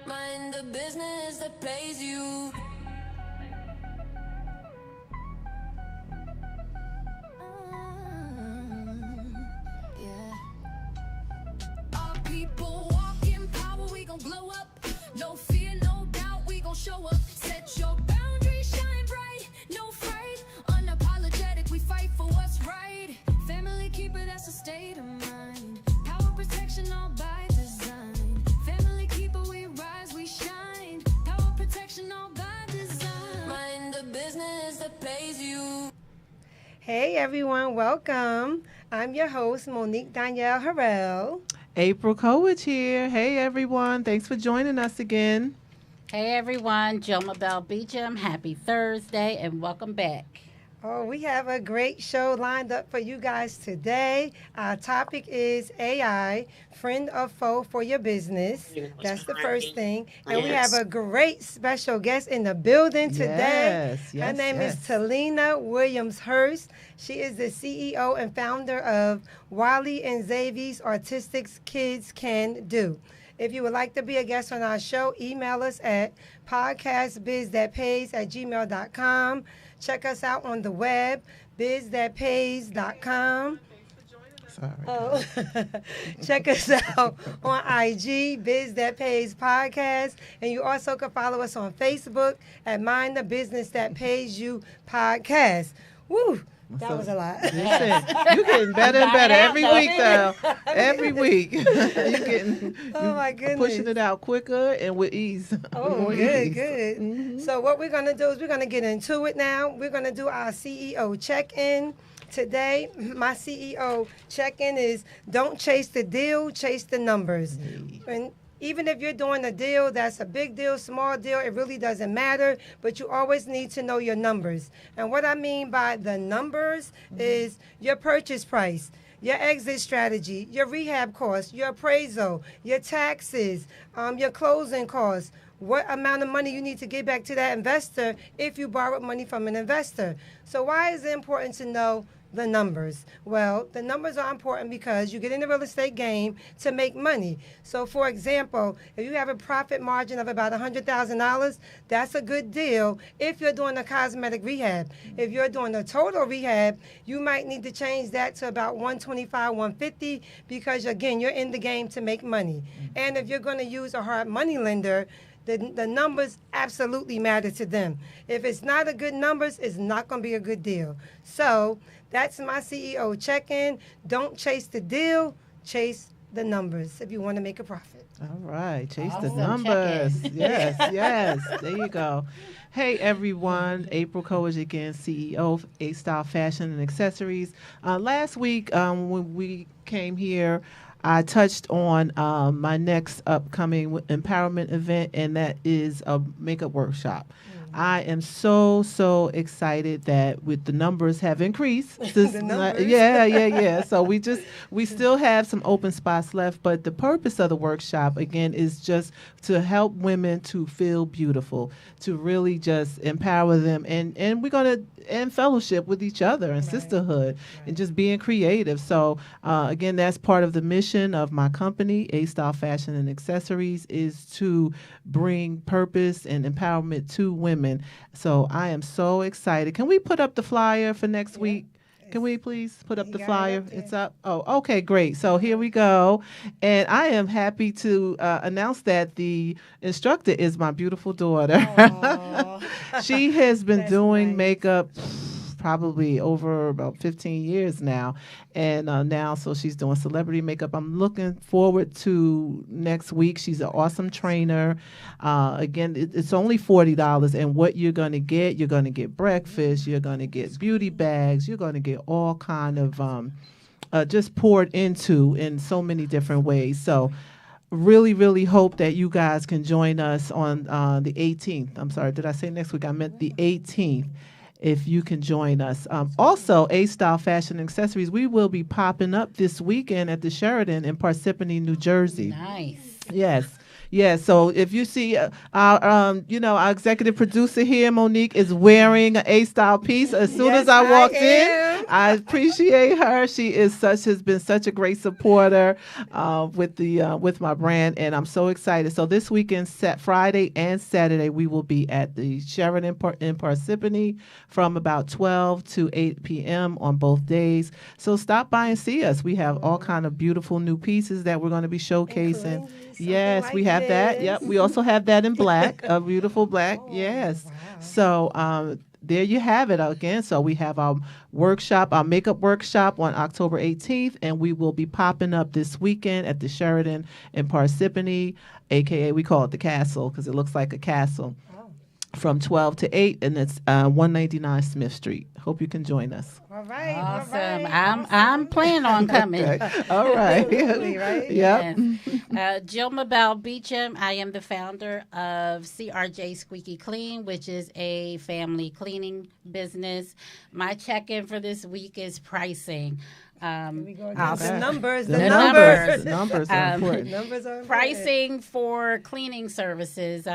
Mind the business that pays you. Yeah. Our people walk in power, we gon' glow up. No fear, no doubt, we gon' show up. Set your boundaries, shine bright, no fright. Unapologetic, we fight for what's right. Family keeper, that's a state of mind. Power protection all by design. Family keeper, we rise, we shine. Power protection all by design. Mind the business that pays you. Hey everyone, welcome. I'm your host, Monique Danielle Harrell. April Coach here. Hey everyone, thanks for joining us again. Hey everyone, Joma Bell Beecham. Happy Thursday and welcome back. Oh, we have a great show lined up for you guys today. Our topic is AI, friend or foe for your business. That's the first thing. And we have a great special guest in the building today. Her name is Talina Williams-Hurst. She is the CEO and founder of Wiley and Xavier's Artistics Kids Can Do. If you would like to be a guest on our show, email us at podcastbizthatpays@gmail.com. Check us out on the web, bizthatpays.com. Sorry. Oh. Check us out on IG, Biz That Pays Podcast. And you also can follow us on Facebook at Mind the Business That Pays You Podcast. Woo! That was a lot. Listen, you're getting better and better every week, though. Every week. You're getting Oh, my goodness. pushing it out quicker and with ease. Oh, More good, ease. good. Mhm. So what we're going to do is we're going to get into it now. We're going to do our CEO check-in. Today, my CEO check-in is don't chase the deal, chase the numbers. And even if you're doing a deal that's a big deal, small deal, it really doesn't matter, but you always need to know your numbers. And what I mean by the numbers is your purchase price, your exit strategy, your rehab costs, your appraisal, your taxes, your closing costs, what amount of money you need to get back to that investor if you borrowed money from an investor. So why is it important to know the numbers? Well, the numbers are important because you get in the real estate game to make money. So, for example, if you have a profit margin of about $100,000, that's a good deal if you're doing a cosmetic rehab. If you're doing a total rehab, you might need to change that to about 125, 150 because, again, you're in the game to make money. And if you're going to use a hard money lender, the numbers absolutely matter to them. If it's not a good numbers, it's not going to be a good deal. So that's my CEO check-in. Don't chase the deal, chase the numbers if you want to make a profit. All right, chase the Awesome. numbers. Check-in. Yes, yes. There you go. Hey everyone, April Coach again, CEO of A-Style Fashion and Accessories. Last week when we came here, I touched on my next upcoming empowerment event, and that is a makeup workshop. I am so excited that with the numbers have increased. The numbers. Yeah. So we still have some open spots left, but the purpose of the workshop again is just to help women to feel beautiful, to really just empower them, and we're gonna end fellowship with each other and sisterhood and just being creative. So again, that's part of the mission of my company, A-Style Fashion and Accessories, is to bring purpose and empowerment to women. So I am so excited. Can we put up the flyer for next week? Can we please put up You the got it flyer? up there. It's up. Oh, okay, great. So here we go. And I am happy to announce that the instructor is my beautiful daughter. Aw. She has been That's doing nice. makeup probably over about 15 years now. And now, so she's doing celebrity makeup. I'm looking forward to next week. She's an awesome trainer. Again, it's only $40. And what you're going to get breakfast, you're going to get beauty bags, you're going to get all kind of just poured into in so many different ways. So really hope that you guys can join us on the 18th. I'm sorry, did I say next week? I meant the 18th. if you can join us. Also, A-Style Fashion Accessories, we will be popping up this weekend at the Sheridan in Parsippany, New Jersey. Nice. Yes. Yes. So if you see our executive producer here, Monique, is wearing an A-Style piece. As soon Yes, as I walked am. in, I appreciate her. She has been such a great supporter with my brand, and I'm so excited. So this weekend, Friday and Saturday, we will be at the Sheridan in Parsippany from about 12 to 8 p.m. on both days. So stop by and see us. We have all kind of beautiful new pieces that we're going to be showcasing. Something Yes, like we have that. this. Yep. We also have that in black, a beautiful black. Yes. wow. So there you have it again. So we have our workshop, our makeup workshop on October 18th, and we will be popping up this weekend at the Sheridan in Parsippany, aka we call it the Castle because it looks like a castle, from 12 to 8, and it's 199 Smith Street. Hope you can join us. All right. Awesome. All right. I'm planning on coming. Okay. All right. Absolutely, right? Yep. Yes. Jill Mabel Beecham. I am the founder of CRJ Squeaky Clean, which is a family cleaning business. My check-in for this week is pricing. We go I'll again. say- The numbers. The The numbers. numbers. The numbers are important. Numbers are important. Pricing for cleaning services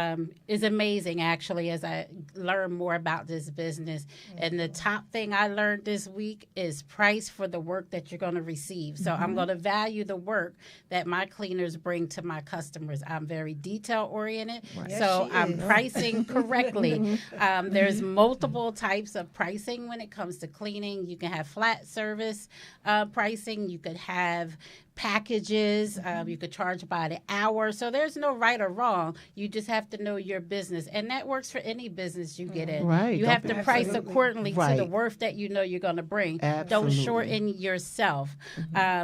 is amazing, actually, as I learn more about this business. And the top thing I learned this week is price for the work that you're going to receive. So I'm going to value the work that my cleaners bring to my customers. I'm very detail oriented, Yes, so she I'm is. pricing correctly. There's multiple types of pricing when it comes to cleaning. You can have flat service pricing. You could have packages. You could charge by the hour. So there's no right or wrong. You just have to know your business. And that works for any business you get in. Right. You Don't have to be- price Absolutely. accordingly to the Right. worth that you know you're going to bring. Absolutely. Don't shorten yourself.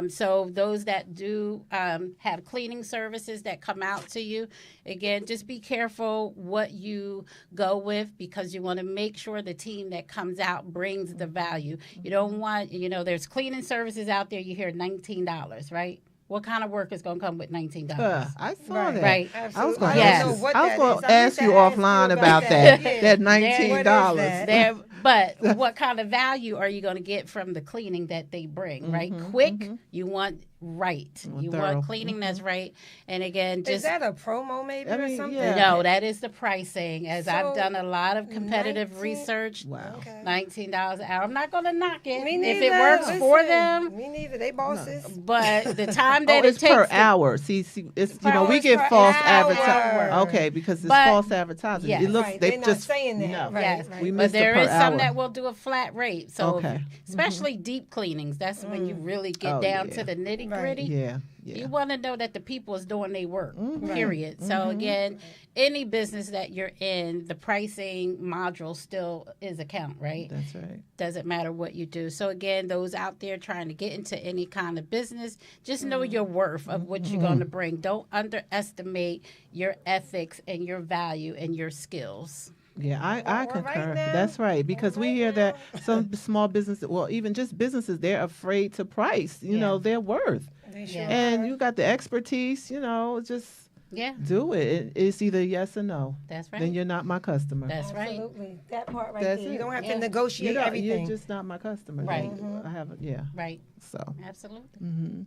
So those that do have cleaning services that come out to you, again, just be careful what you go with because you want to make sure the team that comes out brings the value. You don't want, there's cleaning services out there, you hear $19, right? What kind of work is going to come with $19? I saw Right. that. Right. I was Absolutely. going to Yes. ask, I don't know what I was that going is. to I meant ask to you ask offline you about about that. that. That Yeah. $19. What is that? There, but what kind of value are you going to get from the cleaning that they bring, right? Quick, you want right. You thorough. want cleaning that's right. And again, Is just that a promo maybe I or mean, something? yeah. no, that is the pricing. As I've So, done a lot of competitive 19 research, Wow. Okay. $19 an hour. I'm not going to knock it Me if neither. it works for Listen, them. Me neither. They bosses. But the time Oh, that it's it takes per to- hour. See, it's Per we hour, get per false hour. advertising. Okay, because it's But- false advertising. Yes. It looks Right, they they're not just saying that. No. Right, Yes, right. We but missed there it per is some hour. that will do a flat rate. So, Okay. especially deep cleanings, that's when you really get Oh, down yeah. to the nitty Right. gritty. Yeah. You want to know that the people is doing their work, Mm-hmm. period. So again, any business that you're in, the pricing module still is a count, right? That's right. Doesn't matter what you do. So again, those out there trying to get into any kind of business, just know your worth of what you're going to bring. Don't underestimate your ethics and your value and your skills. Yeah, I Well, right concur. now- That's right. Because we hear that some small businesses, well, even just businesses, they're afraid to price, their worth. They sure And are. you got the expertise, just Yeah, do it. It's either yes or no. that's right. Then you're not my customer. That's right. Absolutely. That part right That's there. it. You don't have Yeah. to negotiate You're everything. just not my customer. Right. I haven't. Yeah. Right. So. Absolutely.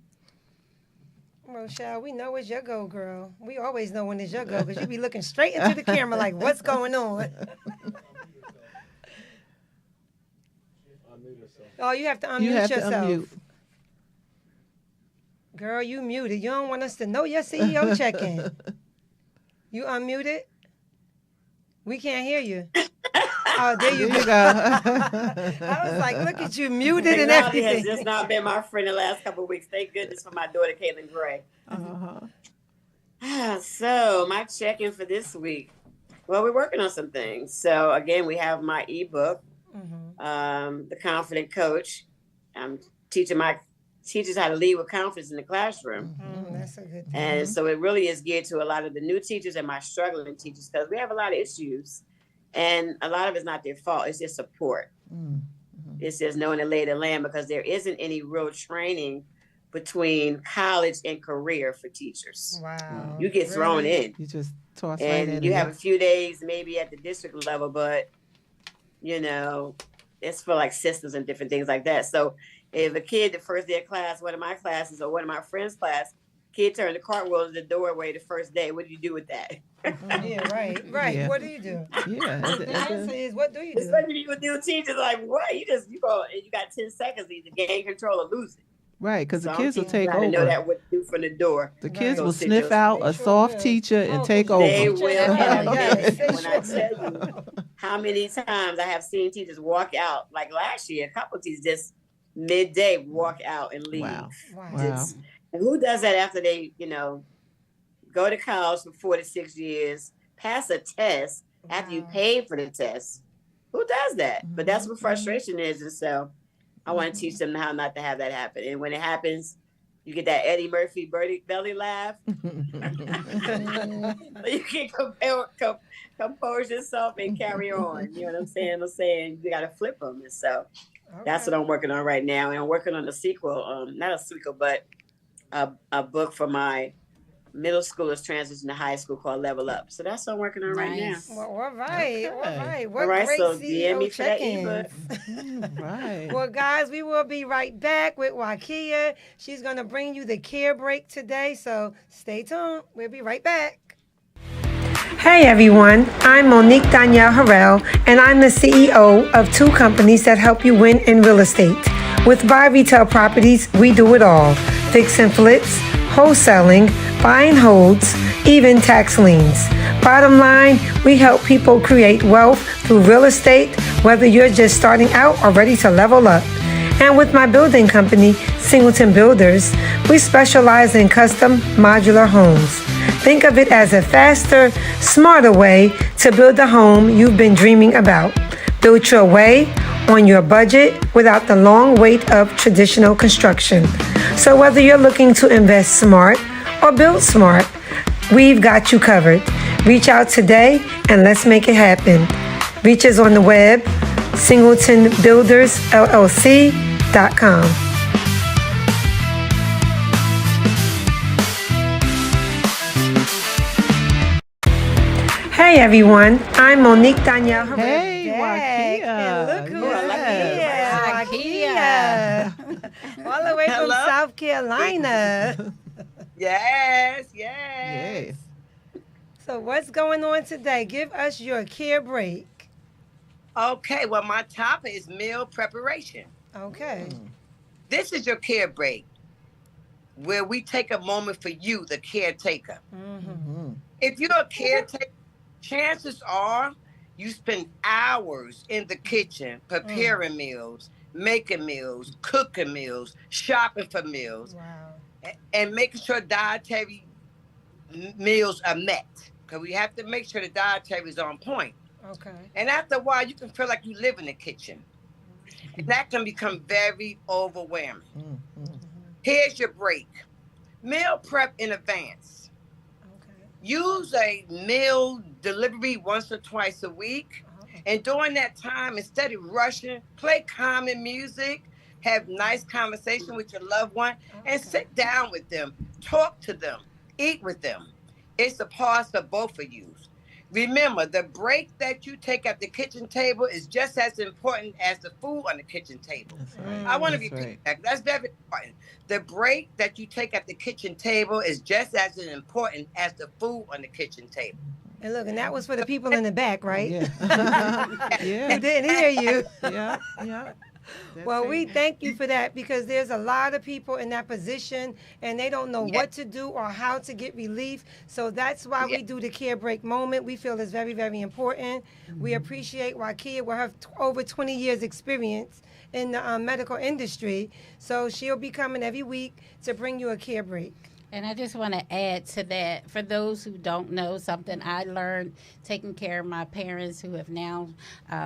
Rochelle, we know it's your go, girl. We always know when it's your go because you be looking straight into the camera like, what's going on? Oh, you have to unmute You have to yourself. unmute. Girl, you muted. You don't want us to know your CEO check-in. You unmuted? We can't hear you. Oh, there you There you go. go. I was like, look at you, muted and Technology has everything. just not been my friend the last couple of weeks. Thank goodness for my daughter, Caitlin Gray. Uh-huh. So my check-in for this week. Well, we're working on some things. So again, we have my ebook, The Confident Coach. I'm teaching my teachers how to lead with confidence in the classroom. That's a good thing. And so it really is geared to a lot of the new teachers and my struggling teachers because we have a lot of issues. And a lot of it's not their fault. It's just support. It's just knowing the lay of the land because there isn't any real training between college and career for teachers. Wow. You get thrown Really? in. You just toss right in. And you have a few days maybe at the district level, but you know, it's for like systems and different things like that. So if a kid, the first day of class, one of my classes or one of my friends' class, kid turned the cartwheel in the doorway the first day, what do you do with that? Yeah, right. Yeah. What do you do? Yeah. The answer is, what do you do? Especially you do teachers like, what? You go, you got 10 seconds to either gain control or lose it. Right, because the Some kids will teachers take gotta know over. that what to do from the door. The kids Go will sit sniff your- out They a sure soft will. teacher and Oh, take They over. will. Yes, they When I sure tell you how many times I have seen teachers walk out, like last year, a couple of teachers just midday walk out and leave. Wow. Wow. Wow. And who does that after they, you know, go to college for 4 to 6 years, pass a test after you Wow. paid for the test? Who does that? But that's what Mhm. frustration is. And so I want to teach them how not to have that happen. And when it happens, you get that Eddie Murphy belly laugh. You can compose yourself and carry on. You know what I'm saying? I'm saying you got to flip them. And so that's what I'm working on right now. And I'm working on a sequel, not a sequel, but a book for my middle schoolers transition to high school called Level Up. So that's what I'm working on right now. Nice. Well, all right. Okay. What All right, great so DM me CEO for that check-ins. Right. Well, guys, we will be right back with Wakia. She's going to bring you the care break today, so stay tuned. We'll be right back. Hey everyone, I'm Monique Danielle Harrell, and I'm the CEO of two companies that help you win in real estate. With Buy Retail Properties, we do it all: fix and flips, wholesaling, buy and holds, even tax liens. Bottom line, we help people create wealth through real estate, whether you're just starting out or ready to level up. And with my building company, Singleton Builders, we specialize in custom modular homes. Think of it as a faster, smarter way to build the home you've been dreaming about. Build your way on your budget without the long wait of traditional construction. So whether you're looking to invest smart or build smart, we've got you covered. Reach out today and let's make it happen. Reach us on the web, singletonbuildersllc.com. Hey everyone, I'm Monique Danielle Herrera. Hey, back. Wakia. And look who's Yes. here, Wakia. All the way from Hello. South Carolina. Yes, Yes. So what's going on today? Give us your care break. Okay, well, my topic is meal preparation. Okay. This is your care break, where we take a moment for you, the caretaker. Mhm. If you're a caretaker, chances are you spend hours in the kitchen preparing meals, making meals, cooking meals, shopping for meals, Wow. and making sure dietary meals are met. Because we have to make sure the dietary is on point. Okay. And after a while, you can feel like you live in the kitchen. And that can become very overwhelming. Mhm. Here's your break. Meal prep in advance. Okay. Use a meal delivery once or twice a week. Okay. And during that time, instead of rushing, play calming music, have nice conversation with your loved one, and sit down with them, talk to them, eat with them. It's a pause for both of you. Remember, the break that you take at the kitchen table is just as important as the food on the kitchen table. That's right. I want to That's repeat right. that. That's very important. The break that you take at the kitchen table is just as important as the food on the kitchen table. And look, and that was for the people in the back, right? Yeah. Who yeah. didn't hear you. Yeah. Yeah. That's Well, it. we thank you for that because there's a lot of people in that position and they don't know Yeah. what to do or how to get relief. So that's why we do the care break moment. We feel it's very, very important. We appreciate Wakia with her over 20 years experience in the medical industry. So she'll be coming every week to bring you a care break. And I just want to add to that, for those who don't know, something I learned taking care of my parents who have now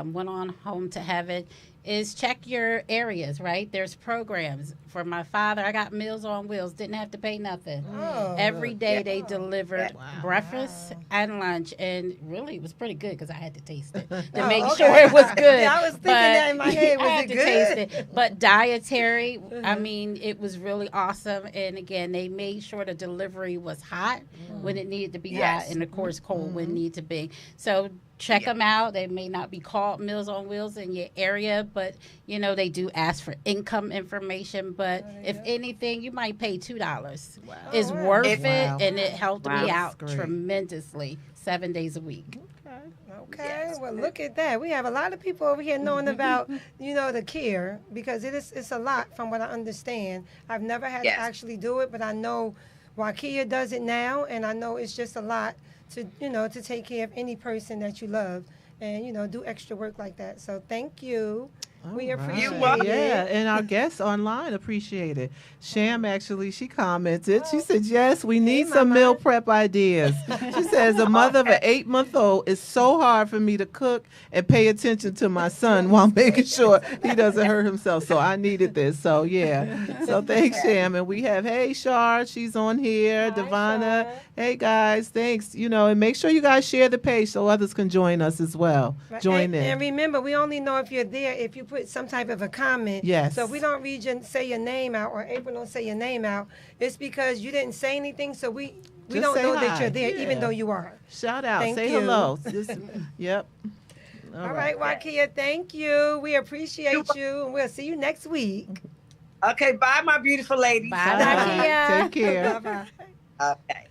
went on home to heaven, is check your areas, right? There's programs. For my father, I got Meals on Wheels, didn't have to pay nothing. Oh. Every day they delivered Wow. breakfast and lunch, and really it was pretty good because I had to taste it to Oh, make okay. sure it was good. Yeah, I was thinking that in my head. I Was had it to good? taste it. But dietary, I mean, it was really awesome. And again, they made sure the delivery was hot when it needed to be Yes. hot, and of course cold when it needed to be. So check them out. They may not be called Meals on Wheels in your area, but they do ask for income information. But if anything, you might pay $2. Wow. It's wow. worth It- it, Wow. and it helped Wow. me out That's great. tremendously 7 days a week. Okay, Yes. well, look at that. We have a lot of people over here knowing about, the care, because it's a lot from what I understand. I've never had Yes. to actually do it, but I know Wakia does it now, and I know it's just a lot to, to take care of any person that you love and, do extra work like that. So thank you. We All right. appreciate You're welcome. it. Yeah, and our guests online appreciate it. Sham actually, she commented. She said, "Yes, we need some Mama. meal prep ideas." She says, "A mother of an 8-month-old, it's so hard for me to cook and pay attention to my son while making sure he doesn't hurt himself. So I needed this." So yeah. So thanks, Sham. And we have, hey Shar, she's on here. Hi, Devonna. Shar. Hey guys, thanks. And make sure you guys share the page so others can join us as well. Right. Join in. And remember, we only know if you're there if you put some type of a comment. Yes. So if we don't say your name out, or April don't say your name out, it's because you didn't say anything. So we Just don't say know hi. that you're there, even Yeah. though you are. Shout out. Thank Say you. hello. Yep. All right, Wakia, thank you. We appreciate you, and we'll see you next week. Okay, bye, my beautiful ladies. Bye, Bye. Wakia. Take care. Bye-bye. Okay.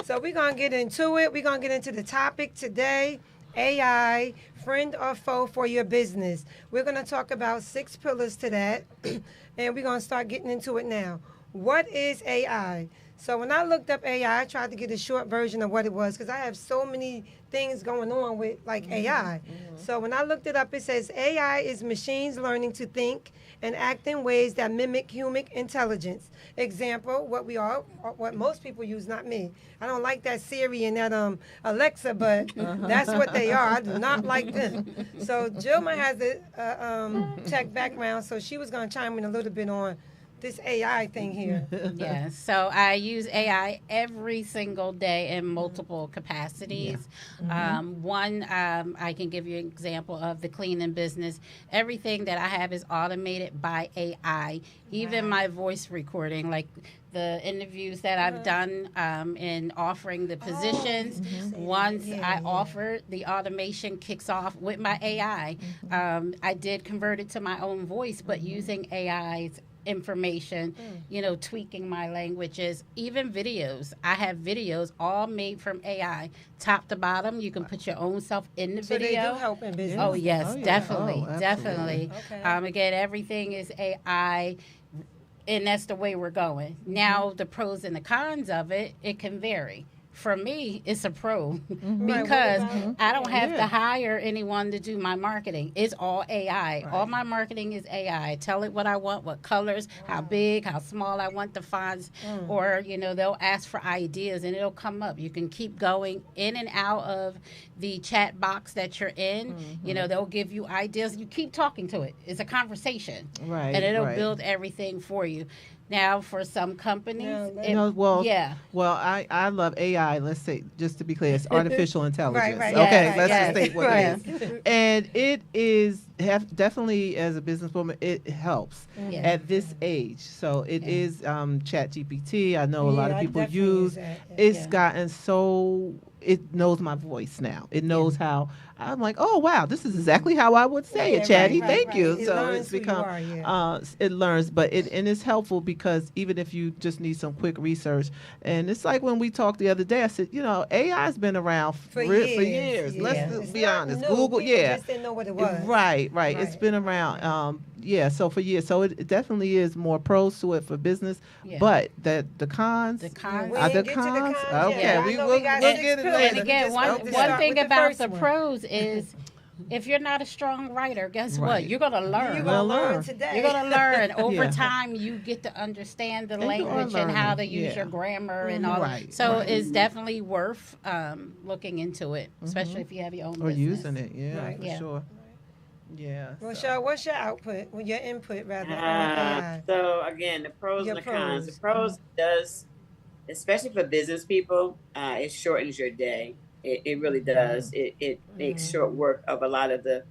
So we're going to get into it. We're going to get into the topic today, AI, friend or foe for your business. We're going to talk about 6 pillars to that, and we're going to start getting into it now. What is AI? So when I looked up AI, I tried to get a short version of what it was because I have so many things going on with AI. So when I looked it up, it says AI is machines learning to think and act in ways that mimic human intelligence. Example, what most people use, not me. I don't like that Siri and that Alexa, but that's what they are. I do not like them. So Jilma has a tech background, so she was going to chime in a little bit on this AI thing here. Yeah, so I use AI every single day in multiple capacities. One, I can give you an example of the cleaning business. Everything that I have is automated by AI, even my voice recording, like the interviews that I've done in offering the positions. Once I offer, the automation kicks off with my AI. I did convert it to my own voice, but using AI's information, tweaking my languages, even videos. I have videos all made from AI, top to bottom. You can put your own self in the So video. they do help in business. Oh yes, Oh, yeah. definitely, Oh, definitely. Okay. Again, everything is AI, and that's the way we're going. Now, the pros and the cons of it, it can vary. For me, it's a pro because I don't have to hire anyone to do my marketing. It's all AI. All my marketing is AI. Tell it what I want, what colors, how big, how small I want the fonts, or they'll ask for ideas and it'll come up. You can keep going in and out of the chat box that you're in. They'll give you ideas. You keep talking to it. It's a conversation, Right. and it'll right. build everything for you. Now, for some companies, Yeah, yeah. Well, I love AI. Let's say, just to be clear, it's artificial intelligence. right, Okay, yes, let's yes, just state what right. it is. And it is definitely, as a businesswoman, it helps Yeah. at this age. So it is ChatGPT. I know a lot Yeah, of I people definitely use. that. It's Yeah. gotten so. It knows my voice now. It knows how. I'm like, oh wow, this is exactly how I would say it, Chatty. right, Thank right. you. It So learns it's who you become. are, yeah. It learns, but it's helpful because even if you just need some quick research, and it's like when we talked the other day, I said, AI's been around for years. Yeah. Let's It's be not honest. new. Google, People yeah. just didn't know what it was. Right. It's Right. been around. So for years. So it definitely is more pros to it for business, Yeah. but the cons. The cons. We Are ain't the get to the cons? cons Okay, yet. I we know will got we'll 6 get it pillars. later. And again, Just one start thing with the about first the one. pros is if you're not a strong writer, guess Right. what? You're going to learn. You're Well, going to learn learn. today. You're going to learn. Over Yeah. time, you get to understand the And you are language and how to learning, use yeah. your grammar and all that. Right, So right. it's definitely worth looking into it, especially if you have your own Or business. using it, yeah, Right. for Yeah. sure. Yeah. Well, so. Cheryl, what's your output? Well, your input, rather, on Uh, AI? so again, the pros Your and the cons. The pros. pros does, especially for business people, it shortens your day. It really does. It makes short work of a lot of the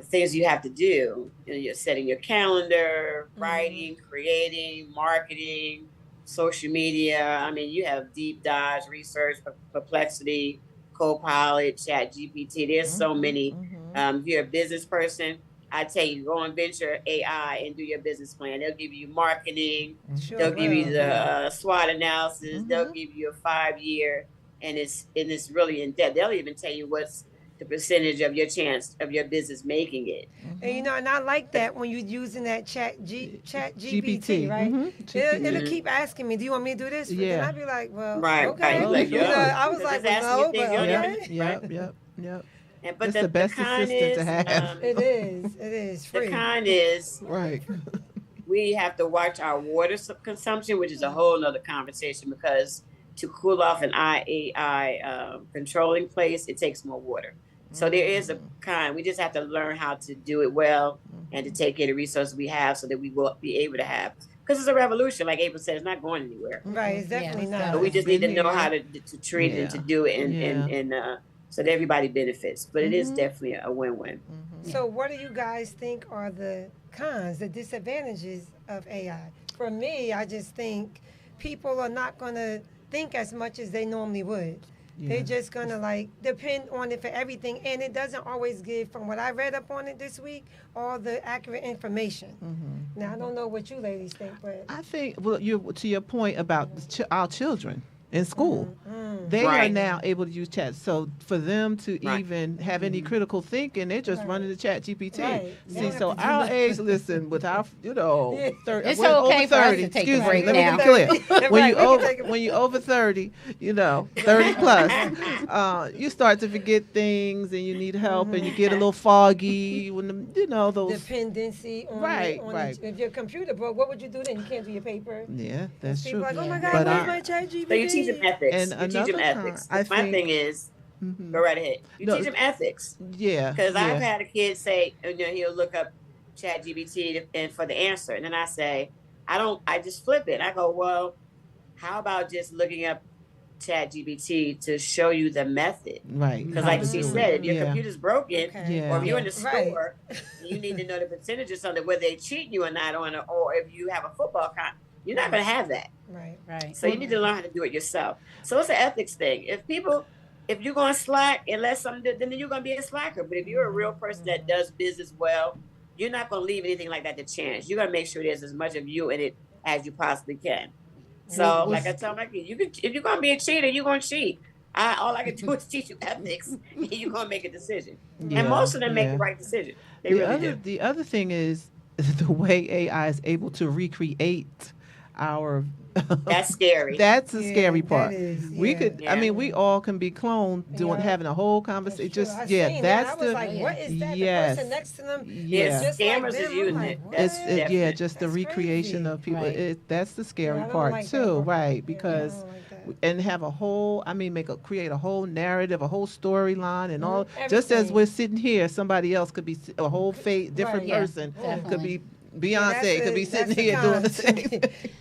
things you have to do. You're setting your calendar, writing, creating, marketing, social media. I mean, you have deep dives, research, perplexity, Copilot, Chat GPT. There's so many. Mhm. If you're a business person, I tell you, go on Venture AI and do your business plan. They'll give you marketing. Sure They'll give you will. the SWOT analysis. They'll give you a 5 year, and it's really in depth. They'll even tell you what's the percentage of your chance of your business making it. And you know, and I like that when you're using that chat GPT, right? Mhm. It'll Mhm. keep asking me, "Do you want me to do this?" But then Yeah. I'd be like, "Well, Right, okay." right. You like, You know, yeah. I was Just like, asking "Well, you no, things, but you know? okay." Yep. And It's the best con assistant to is, have. It is the free. con is Right. we have to watch our water consumption, which is a whole nother conversation because to cool off an AI controlling place, it takes more water. So there is a kind. We just have to learn how to do it well and to take care of the resources we have so that we will be able to have. Because it's a revolution, like April said, it's not going anywhere. Right, it's definitely Yeah. not. But we just need to know how Been to treat it and to do it and so that everybody benefits. But it is definitely a win-win. So, what do you guys think are the cons, the disadvantages of AI? For me, I just think people are not going to think as much as they normally would. They're just going to like depend on it for everything. And it doesn't always give, from what I read up on it this week, all the accurate information. Now, I don't know what you ladies think, but I think, well, you to your point about our children in school, they are Right. now able to use chat. So for them to Right. even have any critical thinking, they're just Right. running the Chat GPT. Right. They See, don't have so to do our nothing. age, listen, with our, Yeah. 30, It's we're okay over for us 30. to take a Excuse me, break let me now. be clear. Right, When we you can over take a- when you over 30, 30 plus, you start to forget things and you need help and you get a little foggy when those. dependency on, Right, on right. if your computer broke, what would you do then? You can't do your paper. Yeah, that's People true. like, oh my Yeah. God, But where's my chat GPT? So you teach them ethics. And You teach another them ethics. con, I My think- thing is, Mhm. go right ahead. You No, teach them ethics. Yeah, Because I've yeah. had a kid say, he'll look up Chat GPT and for the answer. And then I say, I just flip it. I go, well, how about just looking up Chat GPT to show you the method? Right. Because how like to she do said, it. if your Yeah. computer's broken, Okay. Yeah. or if you're in the Right. store, you need to know the percentage of something, whether they cheat you or not on it, or if you have a football account, you're not going to have that. Right. Right. So you need to learn how to do it yourself. So it's an ethics thing. If you're going to slack and let something, then you're going to be a slacker. But if you're a real person that does business well, you're not going to leave anything like that to chance. You're going to make sure there's as much of you in it as you possibly can. So, Well, like I tell my kids, if you're going to be a cheater, you're going to cheat. All I can do is teach you ethics, and you're going to make a decision. Yeah, And most of them make yeah. the right decision. They The really other do. the other thing is the way AI is able to recreate our. That's scary. That's the Yeah, scary that part. is, We yeah. could. I Yeah. mean, we all can be cloned doing Yeah. having a whole That's conversation. true. Just I yeah, seen that's that. I was the like, what is that? yes. The person next to them Yeah. just like Scammers them. is I'm using like, it. what? That's Yeah, definite. just the That's recreation crazy. of people. Right. That's the scary Yeah, I don't part like that too, part. right? Yeah, Because I don't like that. and have a whole create a whole narrative, a whole storyline, and all just as everything. we're sitting here, somebody else could be a whole different Right. Yeah, person could definitely. be Beyonce could be sitting that's here the doing the con. same.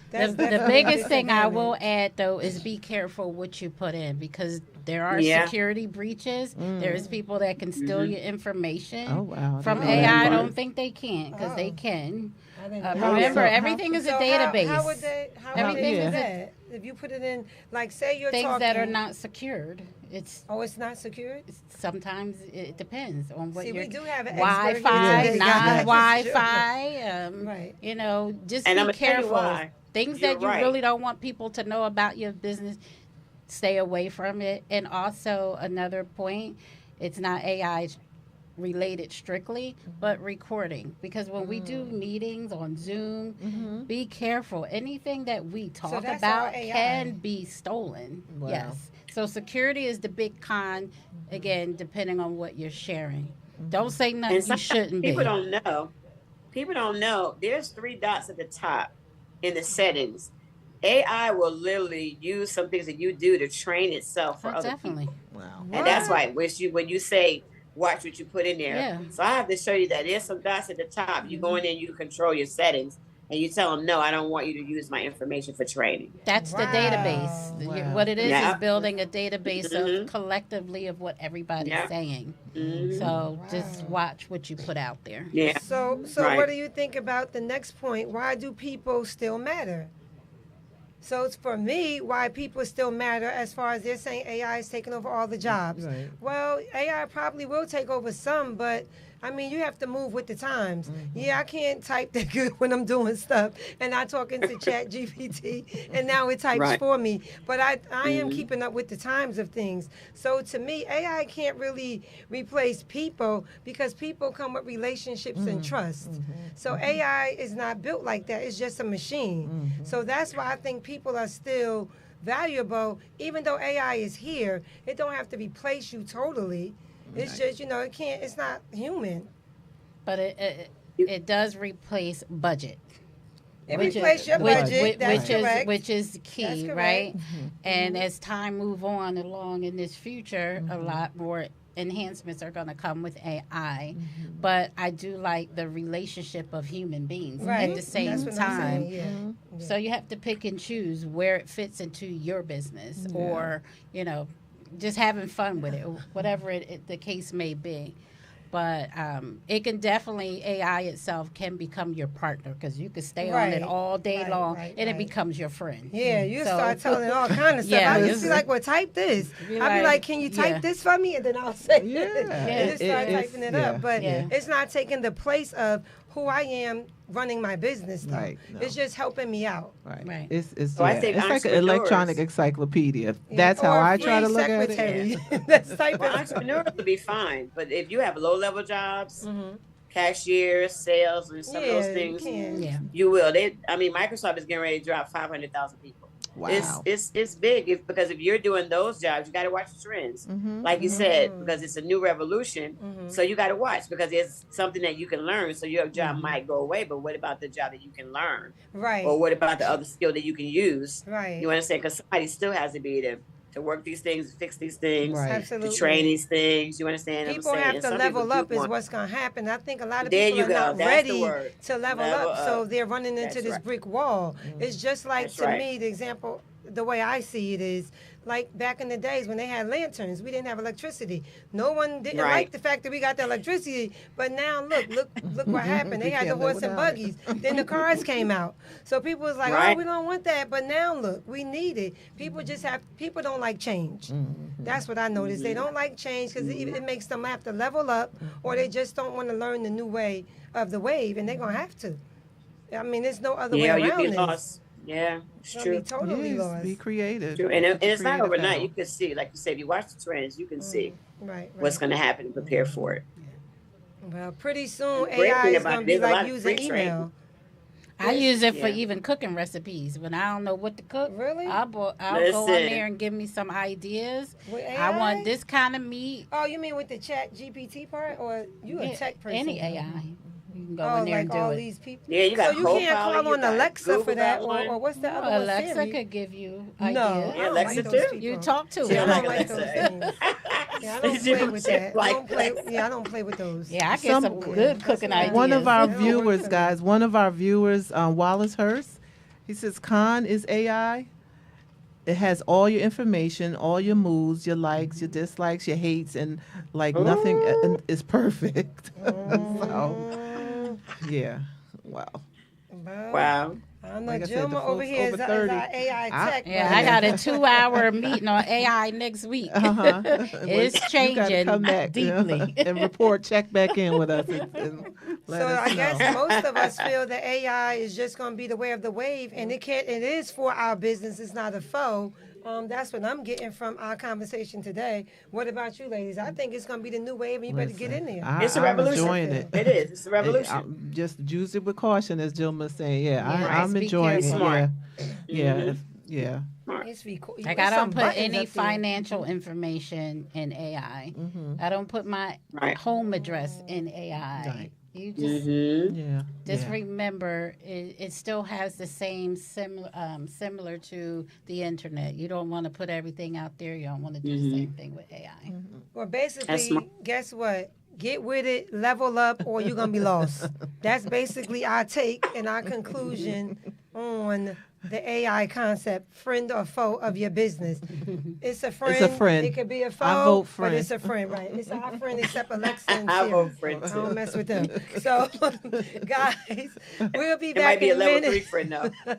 That's The definitely a biggest thing I will disadvantage. add though is be careful what you put in because there are Yeah. security breaches. There's people that can steal your information. Oh wow! I From didn't know that AI, I part. don't think they can because they Oh. can. I didn't know. Remember, so- everything is a So database. How would they? How would Everything they do is a- that? If you put it in, like, say you're Things talking. that are not secured. It's not secured. Sometimes it depends on what See, your we do have an expert here Wi-Fi, today, guys. non-Wi-Fi. Right. Just And be I'm gonna tell you careful. why. Things You're that you right. really don't want people to know about your business, stay away from it. And also another point, it's not AI related strictly, but recording. Because when we do meetings on Zoom, be careful. Anything that we talk that's all about AI. can be stolen. Wow. Yes. So security is the big con, again, depending on what you're sharing. Don't say nothing And you sometimes shouldn't be. people don't know. People don't know. There's 3 dots at the top in the settings. AI will literally use some things that you do to train itself for Oh, other definitely. people. Wow. And that's why when you say watch what you put in there. Yeah. So I have to show you that there's some dots at the top. You go in there, you control your settings, and you tell them, no, I don't want you to use my information for training. That's the Wow. database. Wow. What it is Yeah. building a database Mhm. of collectively of what everybody's Yeah. saying. Mhm. So just watch what you put out there. Yeah. So Right. what do you think about the next point? Why do people still matter? So it's for me why people still matter as far as they're saying AI is taking over all the jobs. Right. Well, AI probably will take over some, but I mean, you have to move with the times. Yeah, I can't type that good when I'm doing stuff and I talking to Chat GPT and now it types Right. for me. But I am keeping up with the times of things. So to me, AI can't really replace people because people come with relationships and trust. So AI is not built like that. It's just a machine. So that's why I think people are still valuable. Even though AI is here, it don't have to replace you totally. It's just, it can't, it's not human. But it does replace budget. It Which is- replaces your which- budget. That's correct. which is That's key, correct. right? And as time move on along in this future, a lot more enhancements are going to come with AI. But I do like the relationship of human beings Right. at the same That's what time. I'm saying, yeah. So you have to pick and choose where it fits into your business, or just having fun with it, whatever the case may be. But it can definitely, AI itself can become your partner because you can stay on it Right, all day right, long, right, and it right. becomes your friend. Yeah, you So- start telling all kind of stuff. Yeah, I it's- just be like, well, type this. Be I'll be like, like, can you type yeah. this for me? And then I'll say Yeah. it. And just It- start it's- typing it yeah, up. But yeah. it's not taking the place of who I am running my business, though. Right, no. It's just helping me out. Right. Right. It's So I think it's like an entrepreneurs- electronic encyclopedia. Yeah, That's how or a I try to free look at it. secretary. That's typing. Well, entrepreneurs would be fine, but if you have low level jobs, cashiers, sales, and some of those Yeah, you things, can. Yeah. you will. Microsoft is getting ready to drop 500,000 people. Wow. It's big because if you're doing those jobs, you got to watch the trends, like you said, because it's a new revolution. So you got to watch because it's something that you can learn. So your job might go away, but what about the job that you can learn, Right. or what about the other skill that you can use? Right. You understand? Because somebody still has to be there to work these things, fix these things, Right. Absolutely. to train these things. You understand? what I'm People saying? have And to some level people do up is want- what's going to happen. I think a lot of There people you are go. not That's the ready word. to level Level up, so up. they're running into That's this right. brick wall. It's just like, That's to right. me, the example, the way I see it is, like back in the days when they had lanterns, we didn't have electricity. No one didn't Right. like the fact that we got the electricity, but now look what happened. They We had the can't live horse and without it. buggies. Then the cars came out. So people was like, oh, Right. we don't want that, but now look, we need it. People don't like change. That's what I noticed. They don't like change because it makes them have to level up, or they just don't want to learn the new way of the wave, and they're gonna have to. I mean, there's no other Yeah, way you'd around be this. lost. Yeah, it's They'll true. be totally Yes, lost. be creative. True. And it's not Creative overnight. help. You can see, like you said, if you watch the trends, you can see Right, what's going to happen and prepare for it. Well, pretty soon The great AI thing is about gonna it, be there's a lot like of using free training. email. I use it for Yeah. even cooking recipes. When I don't know what to cook, Really? I'll go on Listen. there and give me some ideas. With I AI? want this kind of meat. Oh, you mean with the Chat GPT part, or you a Yeah, tech person? Any AI. You can go Oh, in there like and do all it. these people. Yeah, you got So you can't Copilot, call you on got Alexa Google for that, got one. or what's the No, other one? Alexa Siri? could give you No, ideas. I don't Yeah, like Alexa those too. people. You talk to She Yeah, I it. don't don't like like those Alexa. things. Yeah, I don't She play with that. like I don't play. Alexa. Yeah, I don't play with those. Yeah, I get Some- some good cooking That's ideas. One of our It don't work viewers, for me. guys, Wallace Hurst, he says, Khan is AI. It has all your information, all your moods, your likes, your dislikes, your hates, and like nothing is perfect. So, yeah. Wow. Well, Wow. I don't know. Like I said, the Gilma over folks here is over our 30. AI I- tech. Yeah, buddy. I got a 2-hour meeting on AI next week. Uh-huh. It's You gotta changing come back, deeply. and check back in with us. And let So us I guess know. most of us feel that AI is just going to be the way of the wave, and it is for our business. It's not a foe. That's what I'm getting from our conversation today. What about you, ladies? I think it's going to be the new wave, and you better get in there. It's a I'm revolution. enjoying it. It is. It's a revolution. Just use it with caution, as Jilma's saying. Yeah, Yeah, I'm be enjoying it. careful. Yeah, Smart. yeah, Mhm. yeah. It's Like I don't put any financial information in AI. I don't put my Right. home address in AI. Right. You just Mm-hmm. Yeah. just yeah. remember it still has the same similar to the internet. You don't want to put everything out there. You don't want to do the same thing with AI. Well, That's basically, smart. guess what? Get with it, level up, or you're going to be lost. That's basically our take and our conclusion on the AI concept, friend or foe of your business. It's a friend. It's a friend. It could be a foe, I vote but friend. it's a friend, right? It's our friend except Alexa and I Siri. vote friend I too. don't mess with them. So, guys, we'll be It back might be in a level minute. 3 friend though.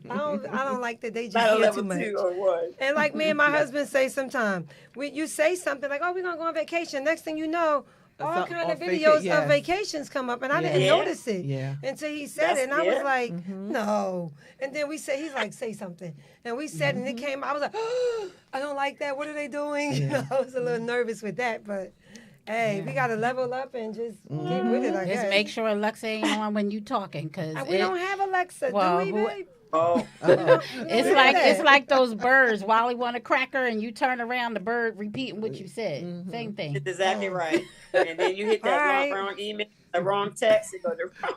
I don't like that they just Not a hear level too much. 2 or 1. And like me and my husband say sometimes, you say something like, "Oh, we're gonna go on vacation." Next thing you know, all It's kind of off videos yes. of vacations come up, and I Yeah. didn't Yeah. notice it Yeah. until he said That's- it, and I was yeah. like, "No." And then we said, he's like, "Say something," and we said, and it came. I was like, "Oh, I don't like that. What are they doing?" You know, I was a little nervous with that, but. Hey, we gotta level up and just get with it. I guess. Just make sure Alexa ain't on when you talking, cause We don't have Alexa, Well, do we, who- babe? Oh, it's like those birds. Wally want a cracker, and you turn around, the bird repeating what you said. Same thing. that's exactly right. And then you hit that All right. wrong email, the wrong text, it goes the wrong.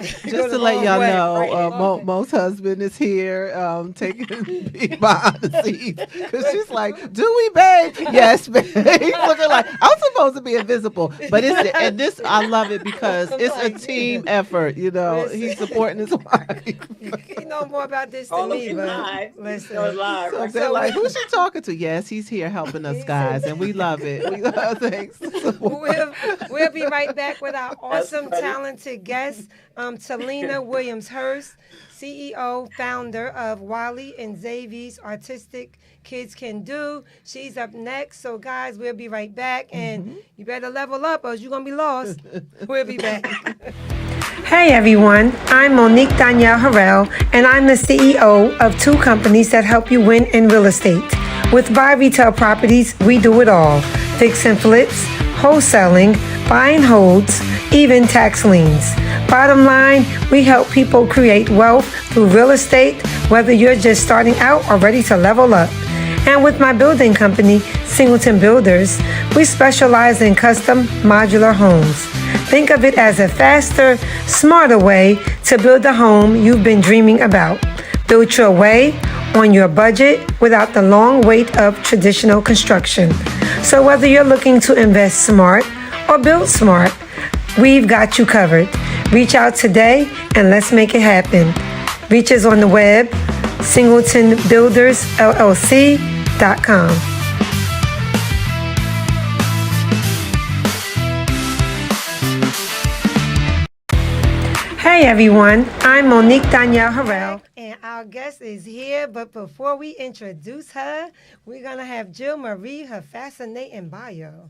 Just to let y'all know, Right. Mo's husband is here taking peek behind the scenes. Because she's like, do we, babe? Yes, babe. He's looking like, I'm supposed to be invisible. But I love it because it's a team effort, you know. Listen. He's supporting his wife. You know more about this All than of me, it but live. listen. It was live. So right? they're like, who's she talking to? Yes, he's here helping us, guys. And we love it. We love thanks. We'll be right back with our awesome, funny. talented guest, Talina Williams-Hurst, CEO, founder of Wally and Xavier's Artistic Kids Can Do. She's up next. So, guys, we'll be right back. And you better level up or you're going to be lost. We'll be back. Hey everyone, I'm Monique Danielle Harrell, and I'm the CEO of two companies that help you win in real estate. With Buy Retail Properties, we do it all: fix and flips, wholesaling, buy and holds, even tax liens. Bottom line, we help people create wealth through real estate, whether you're just starting out or ready to level up. And with my building company, Singleton Builders, we specialize in custom modular homes. Think of it as a faster, smarter way to build the home you've been dreaming about. Build your way on your budget without the long wait of traditional construction. So whether you're looking to invest smart or build smart, we've got you covered. Reach out today and let's make it happen. Reach us on the web, singletonbuildersllc.com. Hey everyone, I'm Monique Danielle Harrell. And our guest is here, but before we introduce her, we're going to have Jill Marie, her fascinating bio.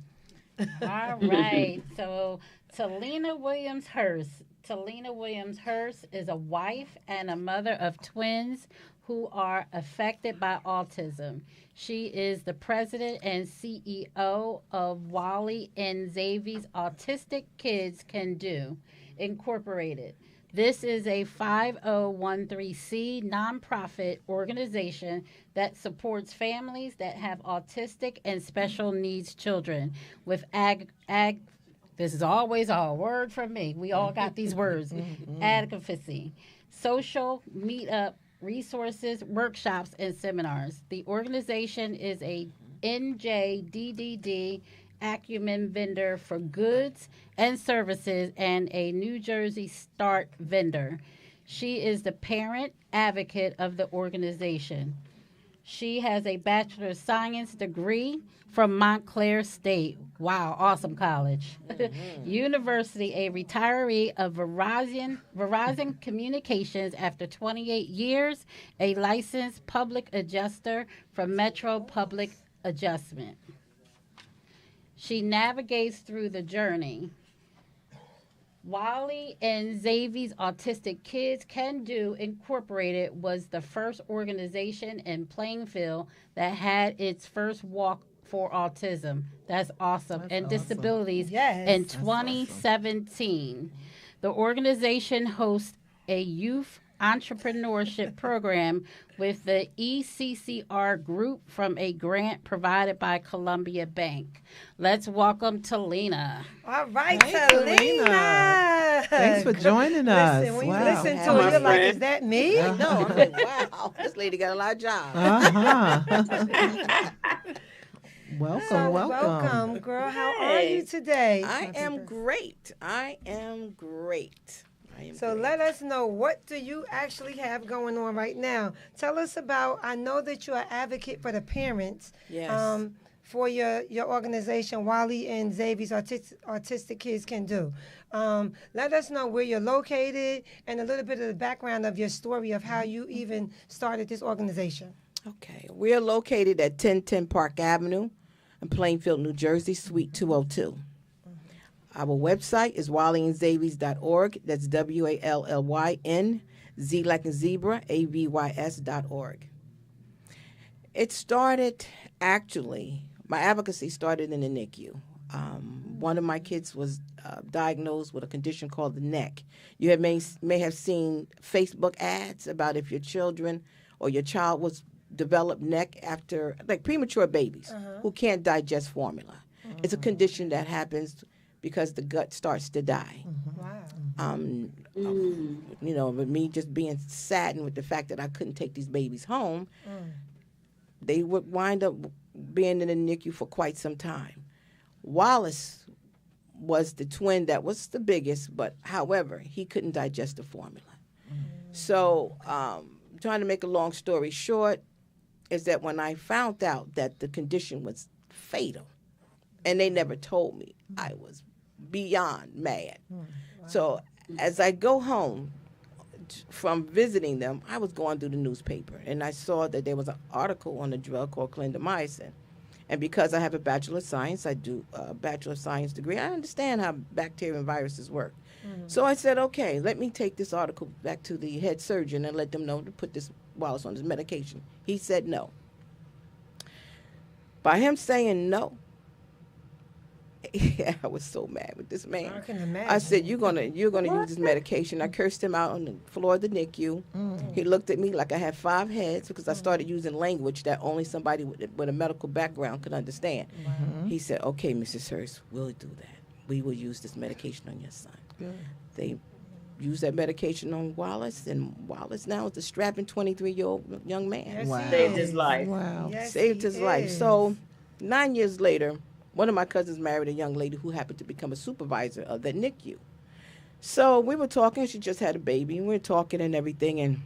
All right. So Talina Williams-Hurst. Talina Williams-Hurst is a wife and a mother of twins who are affected by autism. She is the president and CEO of Wally and Xavier's Autistic Kids Can Do, Incorporated. This is a 5013C nonprofit organization that supports families that have autistic and special needs children with this is always a word from me. We all got these words. Advocacy, social meetup, resources, workshops, and seminars. The organization is a NJDDD Acumen vendor for goods and services and a New Jersey START vendor. She is the parent advocate of the organization. She has a Bachelor of Science degree from Montclair State. Wow, awesome college. University, a retiree of Verizon Communications after 28 years, a licensed public adjuster from Metro Public Adjustment. She navigates through the journey. Wally and Xavier's Autistic Kids Can Do Incorporated was the first organization in Plainfield that had its first walk for autism. That's awesome. And disabilities in 2017. The organization hosts a youth entrepreneurship program with the ECCR group from a grant provided by Columbia Bank. Let's welcome Talina. All right, Hey, Talina. Thanks for joining us. Listen, when you Wow. listen to it, you're like, is that me? No, I'm like, wow, this lady got a lot of jobs. Uh-huh. Welcome, So, welcome. girl. How are you today? I am great. I am great. So let us know, what do you actually have going on right now? Tell us about, I know that you're an advocate for the parents. Yes. for your organization, Wally and Xavier's Autistic Kids Can Do. Let us know where you're located and a little bit of the background of your story of how you even started this organization. Okay. We're located at 1010 Park Avenue in Plainfield, New Jersey, Suite 202. Our website is wallyandxaviers.org. That's WALLYN, Z like in zebra, AVYS.org. It started, actually, my advocacy started in the NICU. One of my kids was diagnosed with a condition called the neck. You may have seen Facebook ads about if your children or your child was developed neck after, like premature babies who can't digest formula. It's a condition that happens because the gut starts to die. Wow. You know, with me just being saddened with the fact that I couldn't take these babies home, they would wind up being in the NICU for quite some time. Wallace was the twin that was the biggest, but however, he couldn't digest the formula. So, trying to make a long story short, is that when I found out that the condition was fatal, and they never told me, I was beyond mad. So as I go home from visiting them, I was going through the newspaper, and I saw that there was an article on a drug called clindamycin. And because I have a Bachelor of Science, I do a Bachelor of Science degree, I understand how bacteria and viruses work. So I said, okay, let me take this article back to the head surgeon and let them know to put this Wallace on his medication. He said no. By him saying no, I was so mad with this man. I can imagine. I said, you're gonna use this medication. I cursed him out on the floor of the NICU. He looked at me like I had 5 heads because I started using language that only somebody with a medical background could understand. He said, okay, Mrs. Hurst, we'll do that. We will use this medication on your son. Good. They used that medication on Wallace, and Wallace now is a strapping 23-year-old young man. Yes, Wow. he Saved is. his life. Wow. Yes, Saved he his life. is. So 9 years later, one of my cousins married a young lady who happened to become a supervisor of that NICU. So we were talking. She just had a baby, and we were talking and everything. And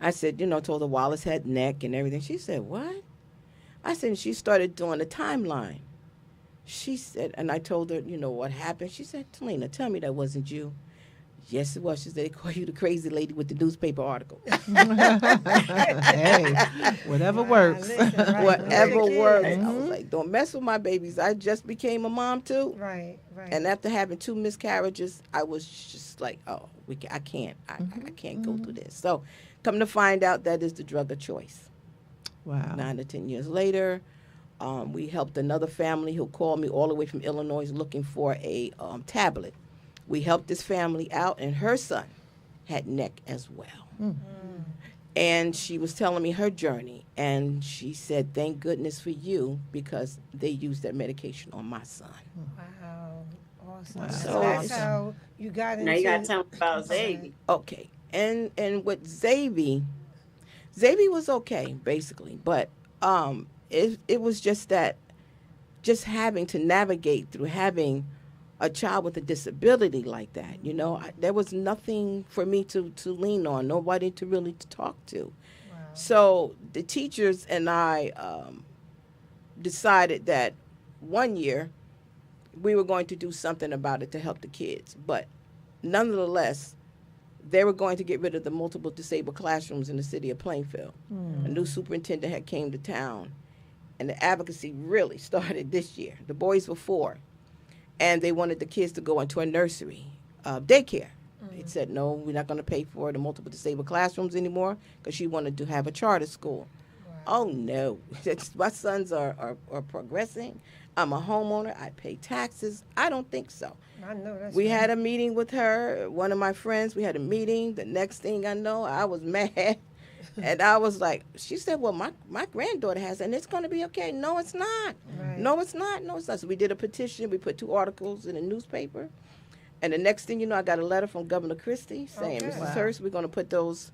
I said, told her Wallace had neck and everything. She said, what? I said, and she started doing a timeline. She said, and I told her, what happened. She said, Talina, tell me that wasn't you. Yes, it was. She said, they call you the crazy lady with the newspaper article. Hey, whatever works. Listen, right. Whatever Look at works. kids. I was like, don't mess with my babies. I just became a mom, too. Right, right. And after having 2 miscarriages, I was just like, oh, I can't go through this. So come to find out, that is the drug of choice. Wow. 9 to 10 years later, we helped another family who called me all the way from Illinois looking for a tablet. We helped this family out, and her son had neck as well. And she was telling me her journey, and she said, thank goodness for you, because they used that medication on my son. Wow. Awesome. Wow. So So that's awesome. how you got into Now you gotta tell me about Xavier. Okay. And with Xavier was okay, basically. But it was just that, just having to navigate through having a child with a disability like that, there was nothing for me to lean on, nobody to really to talk to. Wow. So the teachers and I decided that one year we were going to do something about it to help the kids. But nonetheless, they were going to get rid of the multiple disabled classrooms in the city of Plainfield. A new superintendent had came to town, and the advocacy really started this year. The boys were 4, and they wanted the kids to go into a nursery, daycare. They said, no, we're not going to pay for the multiple disabled classrooms anymore, because she wanted to have a charter school. Oh, no. My sons are progressing. I'm a homeowner. I pay taxes. I don't think so. I know that's We right. had a meeting with her, one of my friends. We had a meeting. The next thing I know, I was mad. And I was like, she said, well, my granddaughter has it, and it's going to be okay. No, it's not. Right. No, it's not. No, it's not. So we did a petition. We put 2 articles in the newspaper. And the next thing you know, I got a letter from Governor Christie saying, Okay. Mrs. Wow. Hurst, we're going to put those